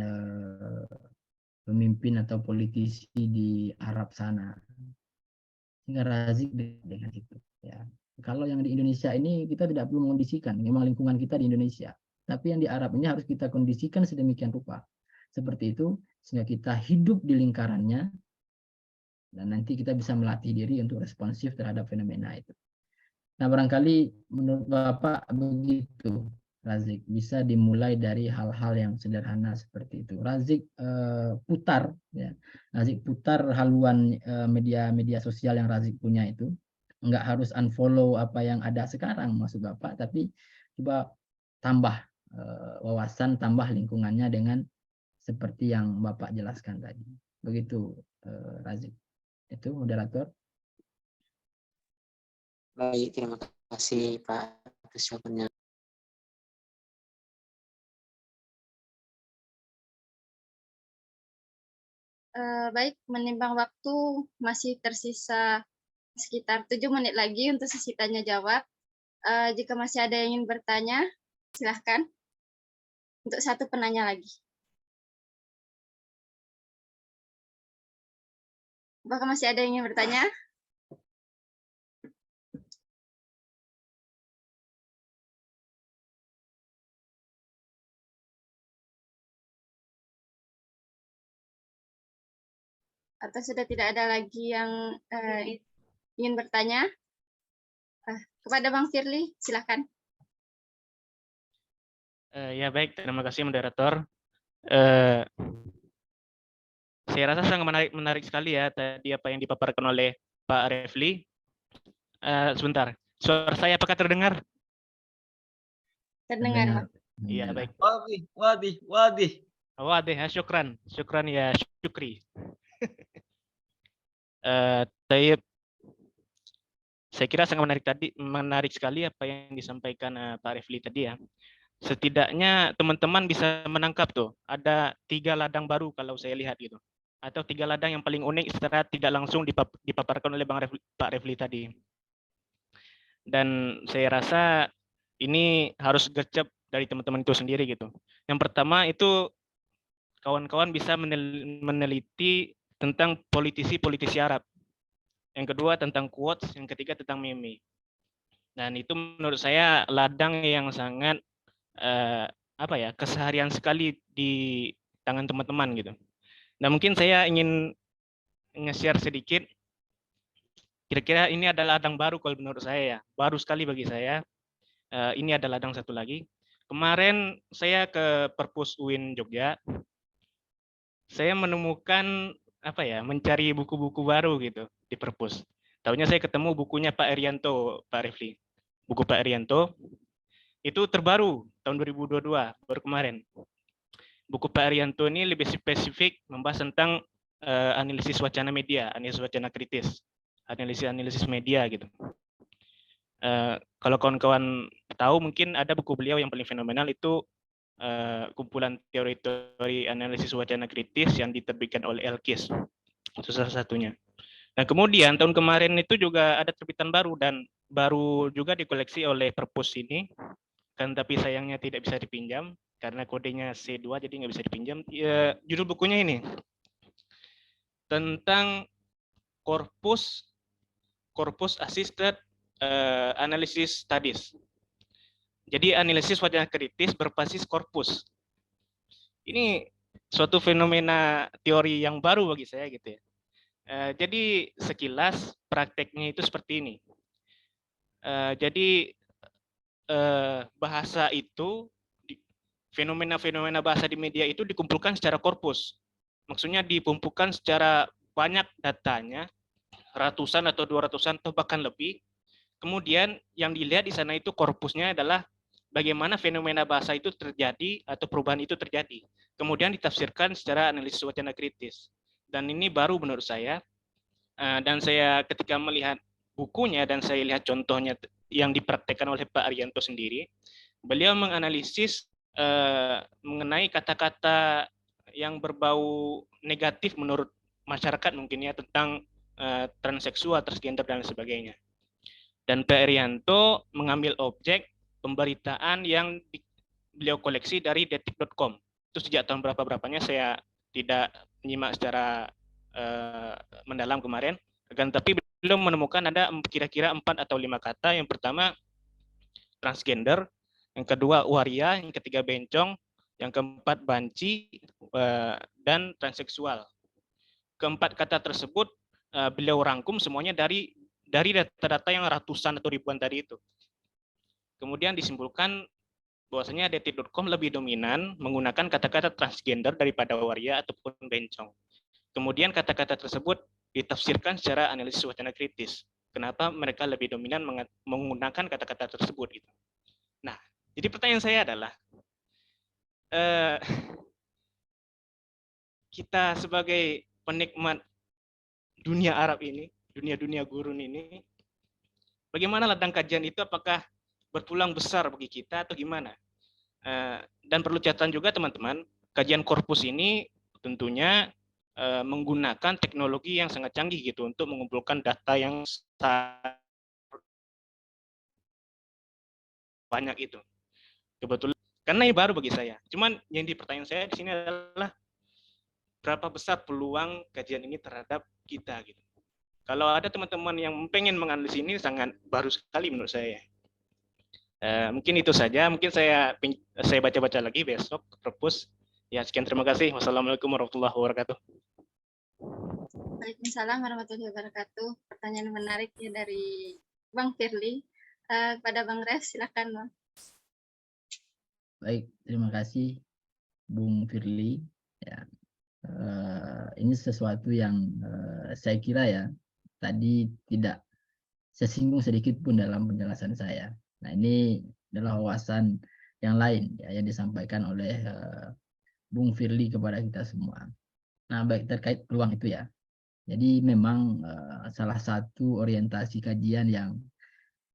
pemimpin atau politisi di Arab sana. Sehingga Razik dengan itu. Ya. Kalau yang di Indonesia ini kita tidak perlu mengondisikan, memang lingkungan kita di Indonesia. Tapi yang di Arab ini harus kita kondisikan sedemikian rupa. Seperti itu, sehingga kita hidup di lingkarannya, dan nanti kita bisa melatih diri untuk responsif terhadap fenomena itu. Nah, barangkali menurut Bapak begitu, Razik. Bisa dimulai dari hal-hal yang sederhana seperti itu. Razik putar, ya. Razik putar haluan media-media sosial yang Razik punya itu. Nggak harus unfollow apa yang ada sekarang, maksud Bapak, tapi coba tambah wawasan, tambah lingkungannya dengan seperti yang Bapak jelaskan tadi. Begitu, Razik. Itu moderator. Baik, terima kasih Pak atas jawabannya. Baik, menimbang waktu masih tersisa sekitar 7 menit lagi untuk sesi tanya jawab. Jika masih ada yang ingin bertanya, silahkan. Untuk satu penanya lagi. Apakah masih ada yang ingin bertanya? Atau sudah tidak ada lagi yang ingin bertanya? Kepada Bang Firly, silakan. Ya baik, terima kasih moderator. Saya rasa sangat menarik sekali ya tadi apa yang dipaparkan oleh Pak Refli. Sebentar, suara saya apakah terdengar? Terdengar. Iya baik. Wadih. Wadih, syukran ya Syukri. Saya kira sangat menarik sekali apa yang disampaikan Pak Refli tadi ya. Setidaknya teman-teman bisa menangkap tuh ada 3 ladang baru kalau saya lihat gitu, atau 3 ladang yang paling unik secara tidak langsung dipaparkan oleh Pak Refli tadi. Dan saya rasa ini harus gercep dari teman-teman itu sendiri gitu. Yang pertama itu kawan-kawan bisa meneliti tentang politisi Arab. Yang kedua tentang quotes, yang ketiga tentang meme. Dan itu menurut saya ladang yang sangat keseharian sekali di tangan teman-teman gitu. Nah, mungkin saya ingin nge-share sedikit. Kira-kira ini adalah ladang baru kalau menurut saya ya. Baru sekali bagi saya. Ini ada ladang satu lagi. Kemarin saya ke Perpus UIN Jogja. Saya menemukan mencari buku-buku baru gitu di Perpus. Tahunya saya ketemu bukunya Pak Erianto, Pak Refli. Buku Pak Erianto itu terbaru tahun 2022, baru kemarin. Buku Pak Erianto ini lebih spesifik membahas tentang analisis wacana media, analisis wacana kritis, analisis media gitu. Kalau kawan-kawan tahu mungkin ada buku beliau yang paling fenomenal itu kumpulan teori-teori analisis wacana kritis yang diterbitkan oleh Elkis. Itu salah satunya. Nah, kemudian tahun kemarin itu juga ada terbitan baru dan baru juga dikoleksi oleh Perpus ini, kan tapi sayangnya tidak bisa dipinjam karena kodenya C2 jadi nggak bisa dipinjam. Ya, judul bukunya ini tentang Corpus Assisted Analysis Studies. Jadi analisis wacana kritis berbasis korpus. Ini suatu fenomena teori yang baru bagi saya gitu ya. Jadi sekilas prakteknya itu seperti ini. Jadi bahasa itu, fenomena-fenomena bahasa di media itu dikumpulkan secara korpus. Maksudnya dikumpulkan secara banyak datanya, ratusan atau 200-an atau bahkan lebih. Kemudian yang dilihat di sana itu korpusnya adalah bagaimana fenomena bahasa itu terjadi atau perubahan itu terjadi. Kemudian ditafsirkan secara analisis wacana kritis. Dan ini baru menurut saya. Dan saya ketika melihat bukunya dan saya lihat contohnya yang dipraktekkan oleh Pak Arianto sendiri, beliau menganalisis mengenai kata-kata yang berbau negatif menurut masyarakat mungkin ya tentang transseksual, transgender dan sebagainya. Dan Pak Arianto mengambil objek pemberitaan yang beliau koleksi dari detik.com. Itu sejak tahun berapa-berapanya saya tidak menyimak secara mendalam kemarin. Tapi beliau menemukan ada kira-kira 4 atau 5 kata. Yang pertama transgender, yang kedua waria, yang ketiga bencong, yang keempat banci, dan transseksual. Keempat kata tersebut beliau rangkum semuanya dari data-data yang ratusan atau ribuan tadi itu. Kemudian disimpulkan bahwasanya detik.com lebih dominan menggunakan kata-kata transgender daripada waria ataupun bencong. Kemudian kata-kata tersebut ditafsirkan secara analisis wacana kritis. Kenapa mereka lebih dominan menggunakan kata-kata tersebut? Gitu. Nah, jadi pertanyaan saya adalah, kita sebagai penikmat dunia Arab ini, dunia gurun ini, bagaimana ladang kajian itu? Apakah berpulang besar bagi kita atau gimana? Dan perlu catatan juga teman-teman, kajian korpus ini tentunya menggunakan teknologi yang sangat canggih gitu untuk mengumpulkan data yang banyak itu. Kebetulan karena ini baru bagi saya. Cuman yang di pertanyaan saya di sini adalah berapa besar peluang kajian ini terhadap kita gitu. Kalau ada teman-teman yang pengen menganalisis ini sangat baru sekali menurut saya. Mungkin itu saja. Mungkin saya baca-baca lagi besok Perpus. Ya, sekian, terima kasih. Wassalamualaikum warahmatullahi wabarakatuh. Waalaikumsalam warahmatullahi wabarakatuh. Pertanyaan menarik ya dari Bang Firly. Pada Bang Ref, silakan Bang. Baik, terima kasih Bung Firly. Ya, ini sesuatu yang saya kira ya tadi tidak sesinggung sedikit pun dalam penjelasan saya. Nah, ini adalah wawasan yang lain ya, yang disampaikan oleh Bung Firly kepada kita semua. Nah, baik terkait peluang itu ya. Jadi memang salah satu orientasi kajian yang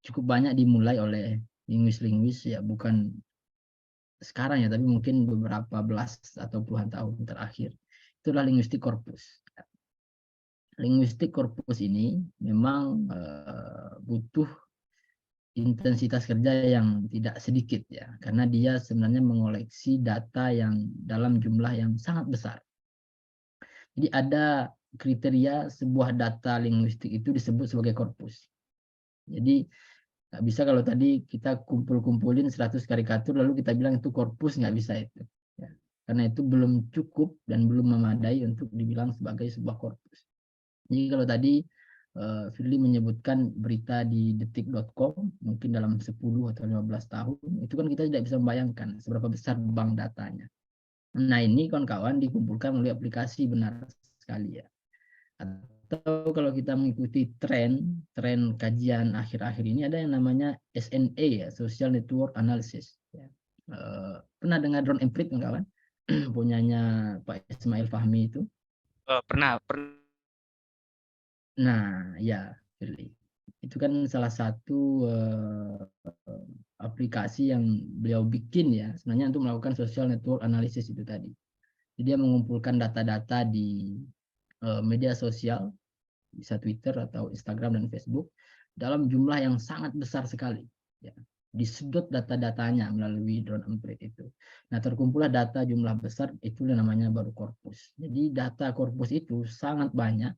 cukup banyak dimulai oleh linguis-linguis ya, bukan sekarang ya, tapi mungkin beberapa belas atau puluhan tahun terakhir. Itulah linguistik korpus. Linguistik korpus ini memang butuh intensitas kerja yang tidak sedikit ya, karena dia sebenarnya mengoleksi data yang dalam jumlah yang sangat besar. Jadi ada kriteria sebuah data linguistik itu disebut sebagai korpus. Jadi nggak bisa kalau tadi kita kumpulin 100 karikatur lalu kita bilang itu korpus, nggak bisa itu. Ya. Karena itu belum cukup dan belum memadai untuk dibilang sebagai sebuah korpus. Jadi kalau tadi Firly menyebutkan berita di detik.com mungkin dalam 10 atau 15 tahun, itu kan kita tidak bisa membayangkan seberapa besar bank datanya. Nah, ini kawan-kawan dikumpulkan melalui aplikasi, benar sekali ya. Atau kalau kita mengikuti tren kajian akhir-akhir ini ada yang namanya SNA ya, Social Network Analysis. Ya. Pernah dengar drone emprit kawan? Punyanya Pak Ismail Fahmi itu? Pernah. Nah, ya, itu kan salah satu aplikasi yang beliau bikin ya, sebenarnya untuk melakukan social network analysis itu tadi. Jadi dia mengumpulkan data-data di media sosial, bisa Twitter atau Instagram dan Facebook, dalam jumlah yang sangat besar sekali. Ya. Disedot data-datanya melalui drone emprit itu. Nah, terkumpullah data jumlah besar, itu namanya baru korpus. Jadi data korpus itu sangat banyak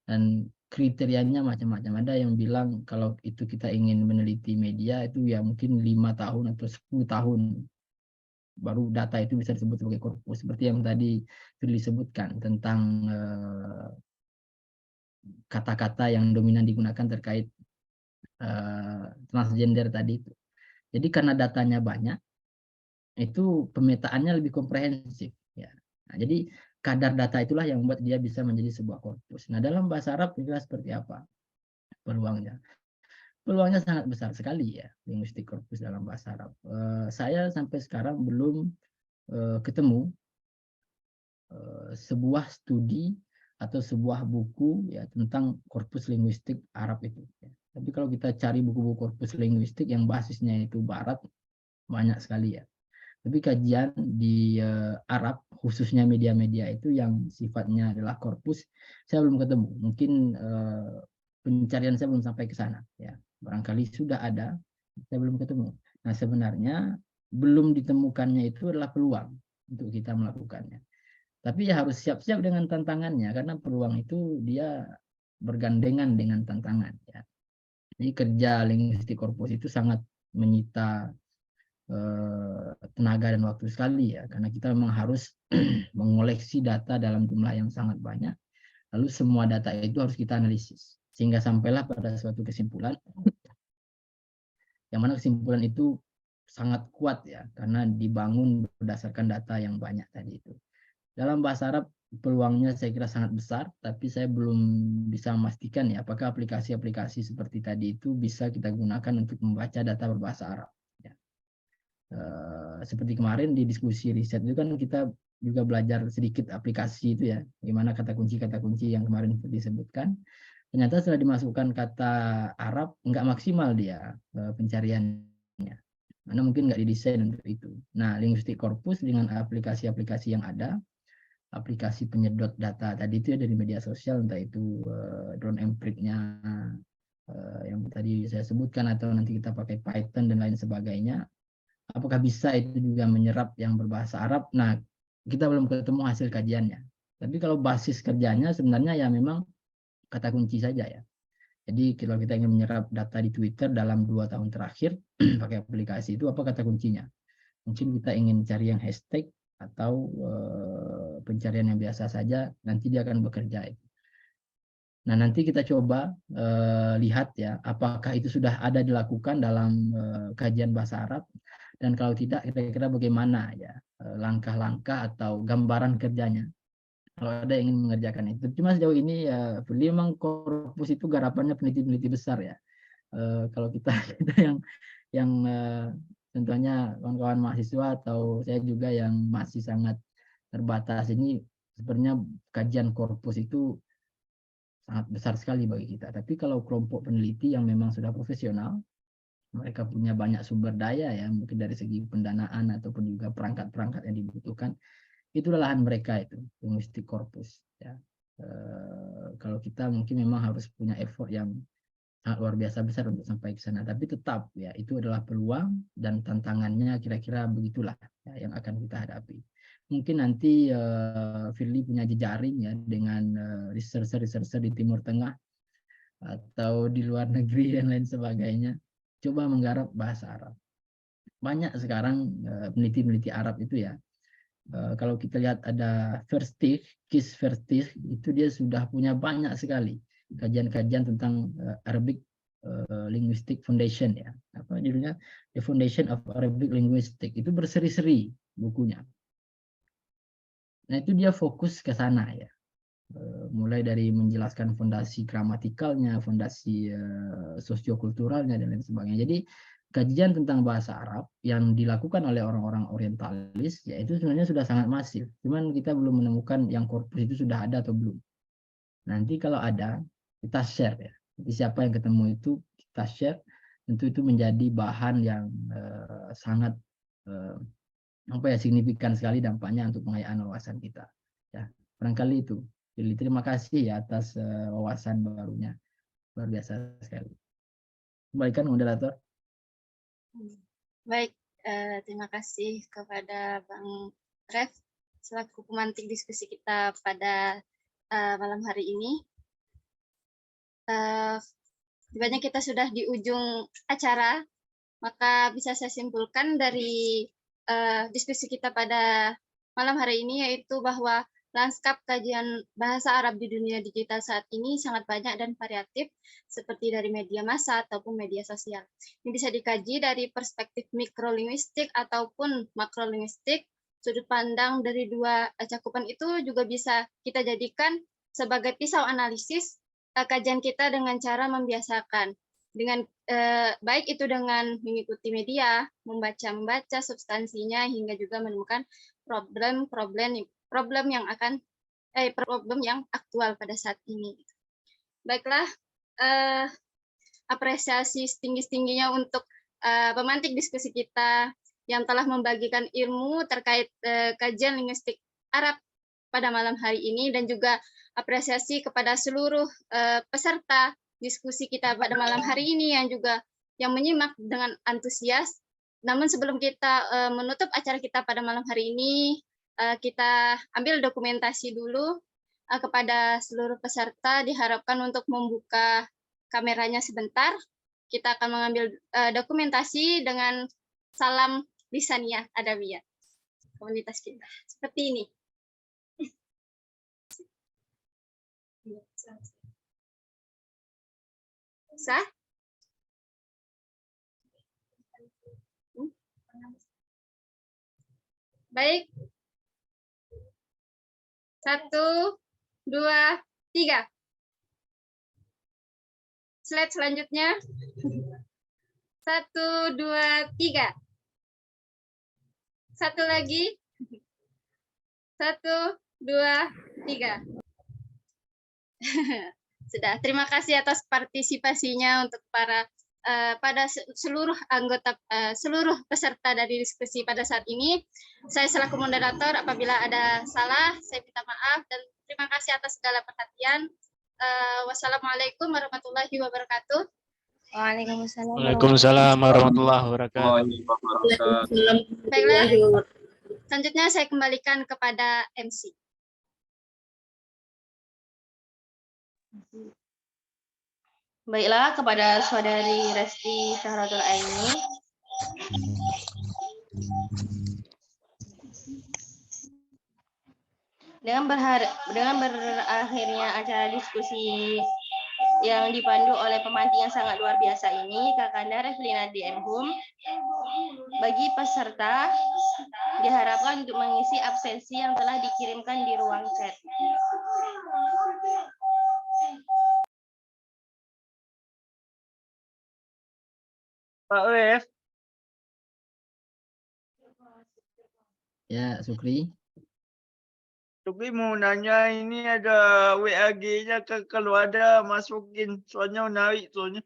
dan kriterianya macam-macam. Ada yang bilang kalau itu kita ingin meneliti media itu ya mungkin 5 tahun atau 10 tahun baru data itu bisa disebut sebagai korpus. Seperti yang tadi Firly sebutkan tentang kata-kata yang dominan digunakan terkait transgender tadi itu. Jadi karena datanya banyak, itu pemetaannya lebih komprehensif. Ya. Nah, jadi kadar data itulah yang membuat dia bisa menjadi sebuah korpus. Nah, dalam bahasa Arab kira seperti apa peluangnya? Peluangnya sangat besar sekali ya, linguistik korpus dalam bahasa Arab. Saya sampai sekarang belum ketemu sebuah studi atau sebuah buku ya tentang korpus linguistik Arab itu. Ya. Tapi kalau kita cari buku-buku korpus linguistik yang basisnya itu Barat, banyak sekali ya. Tapi kajian di Arab, khususnya media-media itu yang sifatnya adalah korpus, saya belum ketemu. Mungkin pencarian saya belum sampai ke sana. Ya. Barangkali sudah ada, saya belum ketemu. Nah, sebenarnya belum ditemukannya itu adalah peluang untuk kita melakukannya. Tapi ya harus siap-siap dengan tantangannya, karena peluang itu dia bergandengan dengan tantangan. Ya. Jadi kerja linguistik korpus itu sangat menyita tenaga dan waktu sekali ya, karena kita memang harus mengoleksi data dalam jumlah yang sangat banyak, lalu semua data itu harus kita analisis, sehingga sampailah pada suatu kesimpulan, yang mana kesimpulan itu sangat kuat ya, karena dibangun berdasarkan data yang banyak tadi itu. Dalam bahasa Arab peluangnya saya kira sangat besar, tapi saya belum bisa memastikan ya apakah aplikasi-aplikasi seperti tadi itu bisa kita gunakan untuk membaca data berbahasa Arab. Ya. Seperti kemarin di diskusi riset itu kan kita juga belajar sedikit aplikasi itu ya, gimana kata kunci yang kemarin disebutkan. Ternyata setelah dimasukkan kata Arab nggak maksimal dia pencariannya, karena mungkin nggak didesain untuk itu. Nah, linguistik korpus dengan aplikasi-aplikasi yang ada, aplikasi penyedot data tadi itu ya dari media sosial, entah itu drone emprit-nya yang tadi saya sebutkan, atau nanti kita pakai Python dan lain sebagainya, apakah bisa itu juga menyerap yang berbahasa Arab? Nah, kita belum ketemu hasil kajiannya. Tapi kalau basis kerjanya sebenarnya ya memang kata kunci saja ya. Jadi kalau kita ingin menyerap data di Twitter dalam 2 tahun terakhir pakai aplikasi itu, apa kata kuncinya? Mungkin kita ingin cari yang hashtag atau pencarian yang biasa saja, nanti dia akan bekerja. Nah, nanti kita coba lihat ya, apakah itu sudah ada dilakukan dalam kajian bahasa Arab, dan kalau tidak, kira-kira bagaimana ya langkah-langkah atau gambaran kerjanya kalau ada yang ingin mengerjakan itu. Cuma sejauh ini ya, memang korpus itu garapannya peneliti-peneliti besar ya. Kalau kita yang tentunya kawan-kawan mahasiswa atau saya juga yang masih sangat terbatas ini, sebenarnya kajian korpus itu sangat besar sekali bagi kita. Tapi kalau kelompok peneliti yang memang sudah profesional, mereka punya banyak sumber daya ya, mungkin dari segi pendanaan ataupun juga perangkat-perangkat yang dibutuhkan, itu lahan mereka itu, linguistik korpus. Ya. Kalau kita mungkin memang harus punya effort yang sangat luar biasa besar untuk sampai ke sana, tapi tetap ya itu adalah peluang dan tantangannya, kira-kira begitulah ya, yang akan kita hadapi. Mungkin nanti Firly punya jejaring ya dengan researcher di Timur Tengah atau di luar negeri dan lain sebagainya, coba menggarap bahasa Arab. Banyak sekarang peneliti-peneliti Arab itu ya. Kalau kita lihat ada KIS Vertig, itu dia sudah punya banyak sekali kajian-kajian tentang Arabic Linguistic Foundation ya. Apa judulnya? The Foundation of Arabic Linguistics. Itu berseri-seri bukunya. Nah, itu dia fokus ke sana ya. Mulai dari menjelaskan fondasi gramatikalnya, fondasi sosiokulturalnya dan lain sebagainya. Jadi kajian tentang bahasa Arab yang dilakukan oleh orang-orang orientalis ya itu sebenarnya sudah sangat masif. Cuman kita belum menemukan yang korpus itu sudah ada atau belum. Nanti kalau ada kita share ya. Jadi siapa yang ketemu itu kita share, tentu itu menjadi bahan yang sangat signifikan sekali dampaknya untuk pengayaan wawasan kita. Ya, barangkali itu. Jadi terima kasih ya atas wawasan barunya, luar biasa sekali. Kembalikan moderator. Baik, terima kasih kepada Bang Ref selaku pemantik diskusi kita pada malam hari ini. Tibanya kita sudah di ujung acara, maka bisa saya simpulkan dari diskusi kita pada malam hari ini, yaitu bahwa lanskap kajian bahasa Arab di dunia digital saat ini sangat banyak dan variatif, seperti dari media massa ataupun media sosial. Ini bisa dikaji dari perspektif mikrolinguistik ataupun makrolinguistik. Sudut pandang dari dua cakupan itu juga bisa kita jadikan sebagai pisau analisis kajian kita dengan cara membiasakan. Dengan baik itu dengan mengikuti media, membaca substansinya, hingga juga menemukan problem yang aktual pada saat ini. Baiklah, apresiasi setinggi-tingginya untuk pemantik diskusi kita yang telah membagikan ilmu terkait kajian linguistik Arab pada malam hari ini, dan juga apresiasi kepada seluruh peserta diskusi kita pada malam hari ini yang menyimak dengan antusias. Namun sebelum kita menutup acara kita pada malam hari ini, kita ambil dokumentasi dulu kepada seluruh peserta. Diharapkan untuk membuka kameranya sebentar. Kita akan mengambil dokumentasi dengan salam lisaniyah adawiyah komunitas kita. Seperti ini. Sah? Baik. 1, 2, 3. Slide selanjutnya. 1, 2, 3. Satu lagi. 1, 2, 3. Sudah. Terima kasih atas partisipasinya untuk pada seluruh anggota, seluruh peserta dari diskusi pada saat ini. Saya selaku moderator, apabila ada salah, saya minta maaf, dan terima kasih atas segala perhatian. Wassalamualaikum warahmatullahi wabarakatuh. Waalaikumsalam warahmatullahi wabarakatuh. Baiklah, selanjutnya saya kembalikan kepada MC. Baiklah, kepada saudari Resti Syahratul Aini. Dengan berakhirnya acara diskusi yang dipandu oleh pemantik yang sangat luar biasa ini, Kakanda Reflina DM.Hum, bagi peserta diharapkan untuk mengisi absensi yang telah dikirimkan di ruang chat. Pak Ref. Ya, Sukri. Sukri mau nanya, ini ada WAG-nya kalau ada masukin, soalnya menarik soalnya.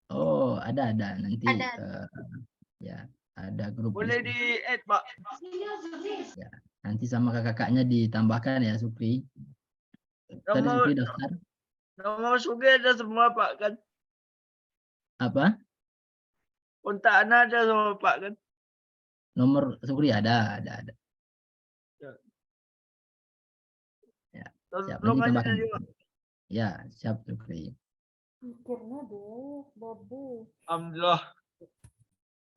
Oh, ada nanti. Ada. Ya, ada grup. Boleh di-add, Pak. Ya, nanti sama kakak-kakaknya ditambahkan ya, Sukri. Tadi Sukri daftar. Nomor Sukri ada semua, Pak, kan? Apa? Kontak Ana ada semua, Pak, kan? Nomor Sukri ada. Ya, siap. Nanti tambahkan. Ya, siap Sukri. Alhamdulillah.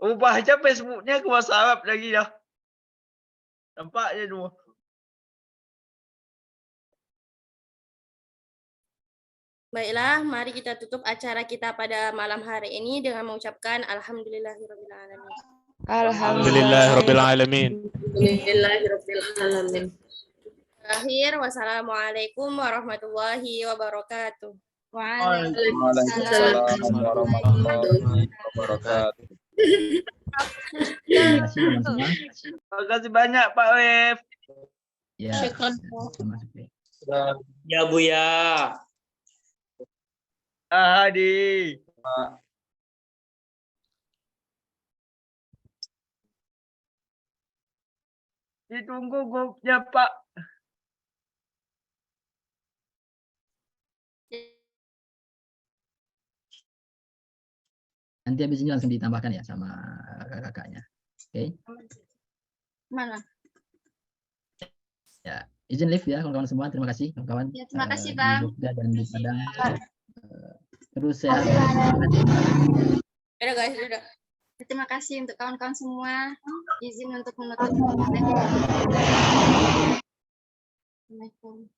Ubah aja Facebooknya ke bahasa Arab lagi dah. Nampak je dua. Baiklah, mari kita tutup acara kita pada malam hari ini dengan mengucapkan alhamdulillahirabbil alamin. Alhamdulillahirabbil alamin. Alhamdulillahirabbil alamin. Akhir, wassalamualaikum warahmatullahi wabarakatuh. Waalaikumsalam warahmatullahi wabarakatuh. Terima kasih teman-teman. Terima kasih banyak Pak Ref. Ya. Ya Buya. Hadi. Pak. Ditunggu grupnya, Pak. Nanti habis ini langsung ditambahkan ya sama kakak-kakaknya. Oke. Mana? Ya, izin live ya kawan-kawan semua. Terima kasih kawan-kawan. Ya, terima kasih, Di Bang. Jogja dan di Padang. Terus sehat. Udah guys, udah. Terima kasih untuk kawan-kawan semua. Izin untuk menutup. Assalamualaikum.